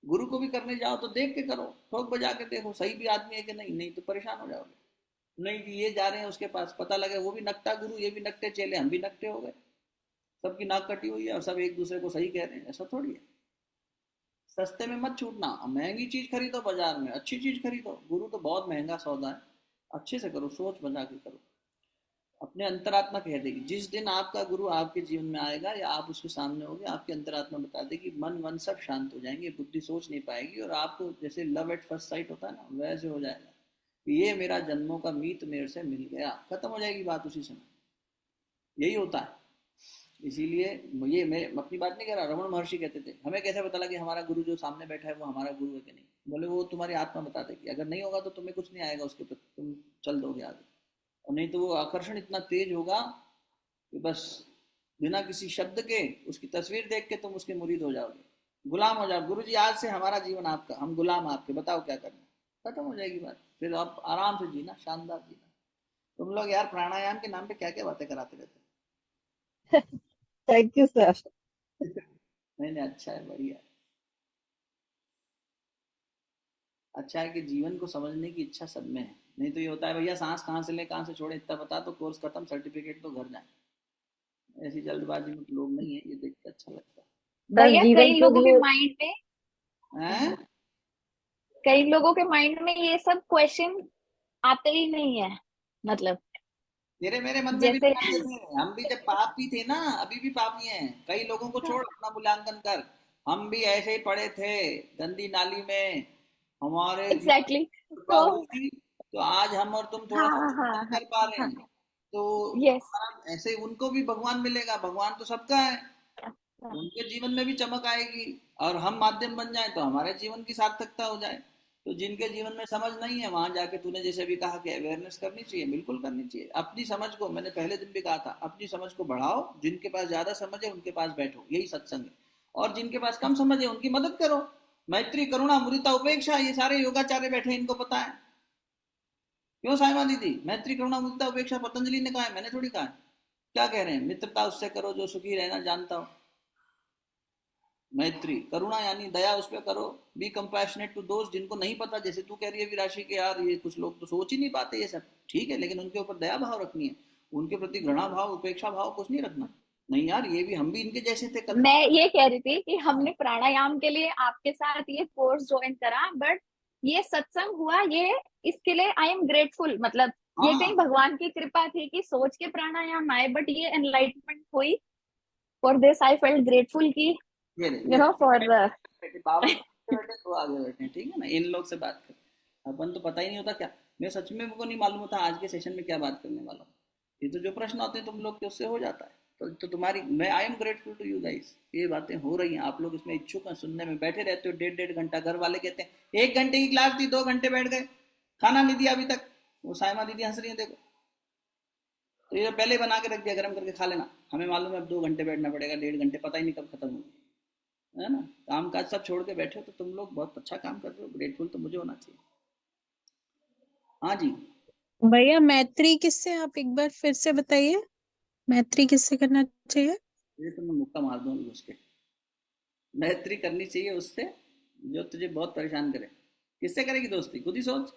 गुरु को भी करने जाओ तो देख के करो, ठोक बजा के देखो सही भी आदमी है कि नहीं, नहीं तो परेशान हो जाओगे। नहीं कि ये जा रहे हैं उसके पास, पता लगे वो भी नकटा गुरु, ये भी नकटे चेले, हम भी नकटे हो गए, सबकी नाक कटी हुई है और सब एक दूसरे को सही कह रहे हैं, ऐसा थोड़ी है। सस्ते में मत छूटना, महंगी चीज खरीदो, बाजार में अच्छी चीज खरीदो। गुरु तो बहुत महंगा सौदा है, अच्छे से करो, सोच बचा के करो। अपने अंतरात्मा कह देगी, जिस दिन आपका गुरु आपके जीवन में आएगा या आप उसके सामने होगे, आपकी अंतरात्मा बता देगी, मन मन सब शांत हो जाएंगे, बुद्धि सोच नहीं पाएगी, और आपको जैसे लव एट फर्स्ट साइट होता है ना, वैसे हो जाएगा कि ये मेरा जन्मों का मीत मेरे से मिल गया, खत्म हो जाएगी बात उसी समय। यही होता है। इसीलिए ये मैं अपनी बात नहीं कह रहा, रमन महर्षि कहते थे हमें कैसे पता लगे हमारा गुरु जो सामने बैठा है वो हमारा गुरु है कि नहीं? बोले वो तुम्हारी आत्मा बता देगी, अगर नहीं होगा तो तुम्हें कुछ नहीं आएगा उसके प्रति, तुम चल दोगे आगे। और नहीं तो वो आकर्षण इतना तेज होगा कि बस बिना किसी शब्द के उसकी तस्वीर देख के तुम उसके मुरीद हो जाओगे, गुलाम हो जाओ। गुरु जी आज से हमारा जीवन आपका, हम गुलाम आपके, बताओ क्या करना। खत्म हो जाएगी बात, फिर आप आराम से जीना, शानदार जीना। तुम लोग यार प्राणायाम के नाम पे क्या क्या बातें कराते रहते थैंक यू सर। हो। नहीं नहीं, अच्छा है, बढ़िया है। अच्छा है कि जीवन को समझने की इच्छा सब में है। नहीं तो ये होता है भैया सांस कहाँ से ले कहाँ से छोड़े, इतना बता तो कोर्स खत्म, सर्टिफिकेट तो घर जाए। ऐसी जल्दबाजी में तो लोग नहीं है, ये देख के अच्छा लगता सर भैया जीवन कई के लोगों के लिए माइंड में, है। हैं? कई लोगों के माइंड में ये सब क्वेश्चन आते ही नहीं है। मतलब तेरे मेरे मन में भी जैसे नहीं आते थे, हम भी जब पापी थे ना, अभी भी पापी हैं। कई लोगों को छोड़, अपना मूल्यांकन कर। हम भी ऐसे ही पड़े थे गंदी नाली में, हमारे जीवन एग्जैक्टली में कृपा तो हुई थी, तो आज हम और तुम थोड़ा हाँ सा हाँ चिंतन हाँ कर पा रहे हाँ, हैं। तो यस, हमारा ऐसे उनको भी भगवान मिलेगा, भगवान तो सबका है, उनके जीवन में भी चमक आएगी। और हम माध्यम बन जाए तो हमारे जीवन की सार्थकता हो जाए। तो जिनके जीवन में समझ नहीं है, वहां जाके तूने जैसे भी कहा कि अवेयरनेस करनी चाहिए, बिल्कुल करनी चाहिए। अपनी समझ को, मैंने पहले दिन भी कहा था, अपनी समझ को बढ़ाओ, जिनके पास ज्यादा समझ है उनके पास बैठो, यही सत्संग है। और जिनके पास कम समझ है उनकी मदद करो। मैत्री, करुणा, मुदिता, उपेक्षा, ये सारे योगाचार्य बैठे हैं, इनको पता है। क्यों साइमा दीदी? मैत्री, करुणा, मुदिता, उपेक्षा पतंजलि ने कहा है, मैंने थोड़ी कहा है। क्या कह रहे हैं? मित्रता उससे करो जो सुखी रहना जानता हो। मैत्री, करुणा यानी दया उस पर करो। बी कंपैशनेट टू दोस्त, जिनको नहीं पता, जैसे तू कह रही है विराशि के यार ये कुछ लोग तो सोच ही नहीं पाते ये सब, ठीक है, लेकिन उनके ऊपर दया भाव रखनी है, उनके प्रति घृणा भाव, उपेक्षा भाव कुछ नहीं रखना। नहीं यार, ये भी हम भी इनके जैसे थे कल। मैं ये कह रही थी कि हमने प्राणायाम के लिए आपके साथ ये कोर्स ज्वाइन करा, बट ये सत्संग हुआ, ये इसके लिए आई एम ग्रेटफुल। मतलब ये कहीं हाँ, भगवान की कृपा थी कि सोच के प्राणायाम आए, बट ये एनलाइटमेंट हुई। For this I felt grateful की ये फॉर बैठे बाबा बैठे बैठे तो आगे बैठे हैं, ठीक है ना, इन लोग से बात कर। अपन तो पता ही नहीं होता क्या, मैं सच में मुझको नहीं मालूम होता आज के सेशन में क्या बात करने वाला हूँ। ये तो जो प्रश्न आते हैं तुम लोग के, उससे हो जाता है। तो तुम्हारी, मैं I am grateful to you guys, ये बातें हो रही हैं, आप लोग इसमें इच्छुक हैं, सुनने में बैठे रहते हो डेढ़ डेढ़ घंटा। घर वाले कहते हैं 1 घंटे की क्लास थी, 2 घंटे बैठ गए, खाना नहीं दिया अभी तक। वो साइमा दीदी हंस रही है देखो। तो ये पहले ही बना के रख दिया, गर्म करके खा लेना। हमें मालूम है अब 2 घंटे बैठना पड़ेगा, 1.5 घंटे पता ही नहीं कब खत्म होगा, है ना। काम काज सब छोड़ के बैठे हो तो तुम लोग बहुत अच्छा काम कर रहे हो, ग्रेटफुल तो मुझे होना चाहिए। हाँ जी। भैया मैत्री किससे, आप एक बार फिर से बताइए, मैत्री किससे करना चाहिए? ये तो मैं मुक्का मार दूंगी उसके। मैत्री करनी चाहिए उससे जो तुझे बहुत परेशान करे। किससे करेगी दोस्ती? खुद ही सोच।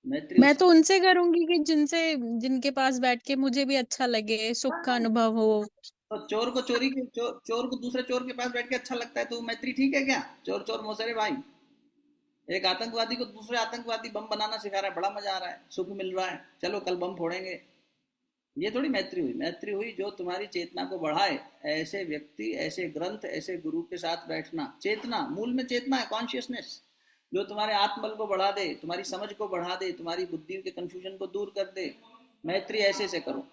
मैत्री मैं उस तो उनसे करूंगी कि जिनके पास बैठ के मुझे भी अच्छा लगे, सुख का अनुभव हो। तो चोर को दूसरे चोर के पास बैठ के अच्छा लगता है तो वो मैत्री ठीक है क्या? चोर चोर मोसरे भाई। एक आतंकवादी को दूसरे आतंकवादी बम बनाना सिखा रहा है, बड़ा मजा आ रहा है, सुख मिल रहा है, चलो कल बम फोड़ेंगे। ये थोड़ी मैत्री हुई। मैत्री हुई जो तुम्हारी चेतना को बढ़ाए, ऐसे व्यक्ति, ऐसे ग्रंथ, ऐसे गुरु के साथ बैठना। चेतना, मूल में चेतना है, कॉन्शियसनेस, जो तुम्हारे आत्मबल को बढ़ा दे, तुम्हारी समझ को बढ़ा दे, तुम्हारी बुद्धि के कंफ्यूजन को दूर कर दे। मैत्री ऐसे से करो।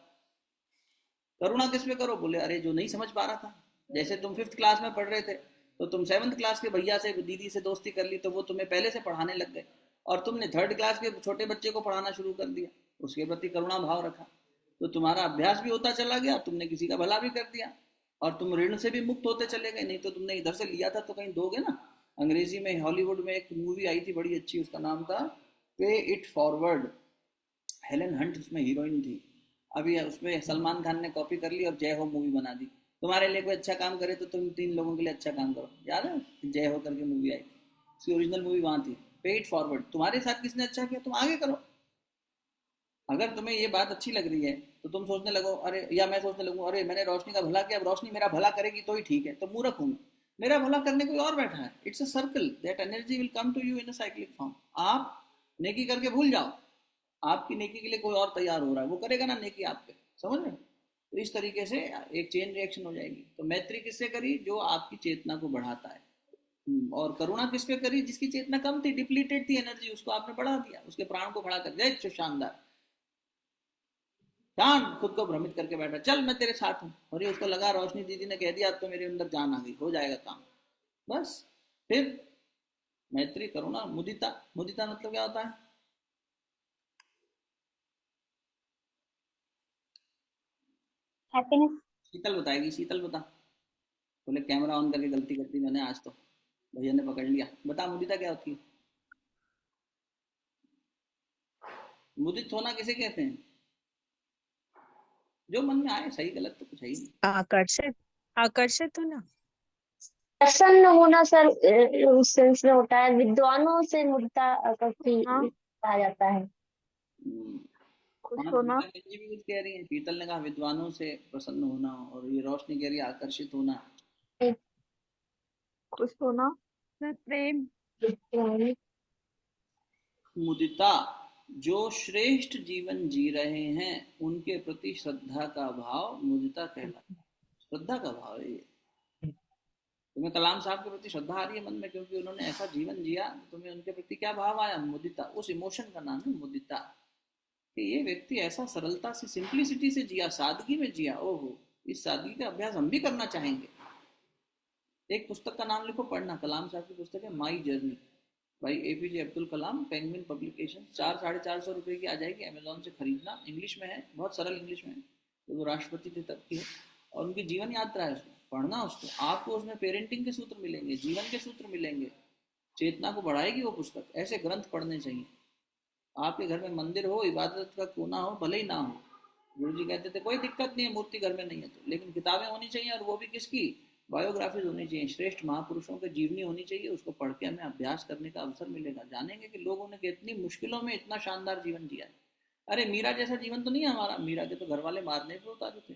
करुणा किस पे करो? बोले अरे जो नहीं समझ पा रहा था, जैसे तुम 5th क्लास में पढ़ रहे थे तो तुम 7th क्लास के भैया से, दीदी से दोस्ती कर ली तो वो तुम्हें पहले से पढ़ाने लग गए, और तुमने 3rd क्लास के छोटे बच्चे को पढ़ाना शुरू कर दिया, उसके प्रति करुणा भाव रखा, तो तुम्हारा अभ्यास भी होता चला गया, तुमने किसी का भला भी कर दिया, और तुम ऋण से भी मुक्त होते चले गए। नहीं तो तुमने इधर से लिया था तो कहीं दोगे ना। अंग्रेजी में हॉलीवुड में एक मूवी आई थी बड़ी अच्छी, उसका नाम था पे इट फॉरवर्ड। हेलन हंट उसमें हीरोइन थी। अभी उसमें सलमान खान ने कॉपी कर ली और जय हो मूवी बना दी। तुम्हारे लिए कोई अच्छा काम करे तो तुम 3 लोगों के लिए अच्छा काम करो। याद है जय हो करके मूवी आई थी, उसकी ओरिजिनल मूवी वहां थी। पे इट फॉरवर्ड, तुम्हारे साथ किसने अच्छा किया तुम आगे करो। अगर तुम्हें ये बात अच्छी लग रही है तो तुम सोचने लगो अरे, या मैं सोचने लगूं अरे मैंने रोशनी का भला किया, अब रोशनी मेरा भला करेगी तो ही ठीक है, तो मूर्ख हूं मैं। मेरा भला करने कोई और बैठा है। It's a circle, that energy will come to you in a cyclic form. आप नेकी करके भूल जाओ, आपकी नेकी के लिए कोई और तैयार हो रहा है, वो करेगा ना नेकी आप पे। समझ रहे हो? तो इस तरीके से एक चेन रिएक्शन हो जाएगी। तो मैत्री किससे करी? जो आपकी चेतना को बढ़ाता है। और करुणा किस पे करी? जिसकी चेतना कम थी, डिप्लीटेड थी एनर्जी, उसको आपने बढ़ा दिया, उसके प्राण को खड़ा कर दिया। अच्छा, शानदार। जान खुद को भ्रमित करके बैठा, चल मैं तेरे साथ हूँ, और ये उसको लगा रोशनी दीदी ने कह दिया अब तो मेरे अंदर जान आ गई, हो जाएगा काम। बस। फिर मैत्री, करुणा, मुदिता। मुदिता मतलब क्या होता है? हैप्पीनेस। शीतल बताएगी, शीतल बता। बोले कैमरा ऑन करके गलती कर दी मैंने आज, तो भैया ने पकड़ लिया। बता मुदिता क्या होती है? मुदित होना किसे कहते हैं? जो मन में आए, सही गलत तो कुछ है ही नहीं। आकर्षित, आकर्षित हो ना। प्रसन्न होना सर, उस सेंस में होता है। विद्वानों से मुद्दा काफी हाँ, कहा जाता है। हम्म, खुश हाँ, होना। गीता जी भी कुछ कह रही है। शीतल ने कहा विद्वानों से प्रसन्न होना, और ये रोशनी कह रही है आकर्षित होना। खुश होना। प्रेम। विद्वान मुदिता, जो श्रेष्ठ जीवन जी रहे हैं उनके प्रति श्रद्धा का भाव मुदिता कहलाता है। श्रद्धा का भाव है ये। तुम्हें कलाम साहब के प्रति श्रद्धा आ रही है मन में क्योंकि उन्होंने ऐसा जीवन जिया, तो तुम्हें उनके प्रति क्या भाव आया? मुदिता। उस इमोशन का नाम है मुदिता, कि ये व्यक्ति ऐसा सरलता से, सिंप्लिसिटी से जिया, सादगी में जिया। ओहो, इस सादगी का अभ्यास हम भी करना चाहेंगे। एक पुस्तक का नाम लिखो, पढ़ना। कलाम साहब की पुस्तक है माई जर्नी, भाई APJ Abdul Kalam, penguin publication. 400-450 रुपए की आ जाएगी, अमेजोन से खरीदना। इंग्लिश में है, बहुत सरल इंग्लिश में है, तो वो राष्ट्रपति थे तब की है, और उनकी जीवन यात्रा है उसमें। पढ़ना उसको, आपको उसमें पेरेंटिंग के सूत्र मिलेंगे, जीवन के सूत्र मिलेंगे, चेतना को बढ़ाएगी वो पुस्तक। ऐसे ग्रंथ पढ़ने चाहिए। आपके घर में मंदिर हो, इबादत का कोना हो, भले ही ना हो, गुरु जी कहते थे कोई दिक्कत नहीं है मूर्ति घर में नहीं है तो, लेकिन किताबें होनी चाहिए, और वो भी किसकी? बायोग्राफीज होनी चाहिए, श्रेष्ठ महापुरुषों की जीवनी होनी चाहिए। उसको पढ़ के हमें अभ्यास करने का अवसर मिलेगा, जानेंगे कि लोगों ने कितनी मुश्किलों में इतना शानदार जीवन जिया है। अरे मीरा जैसा जीवन तो नहीं है हमारा। मीरा के तो घर वाले मारने पे उतारे थे।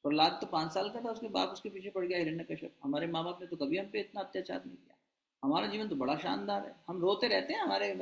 प्रहलाद तो 5 साल का था, उसके बाप उसके पीछे पड़ गया, हिरण्यकश्यप। हमारे माँ बाप ने तो कभी हम पे इतना अत्याचार नहीं किया। हमारा जीवन तो बड़ा शानदार है। हम रोते रहते हैं हमारे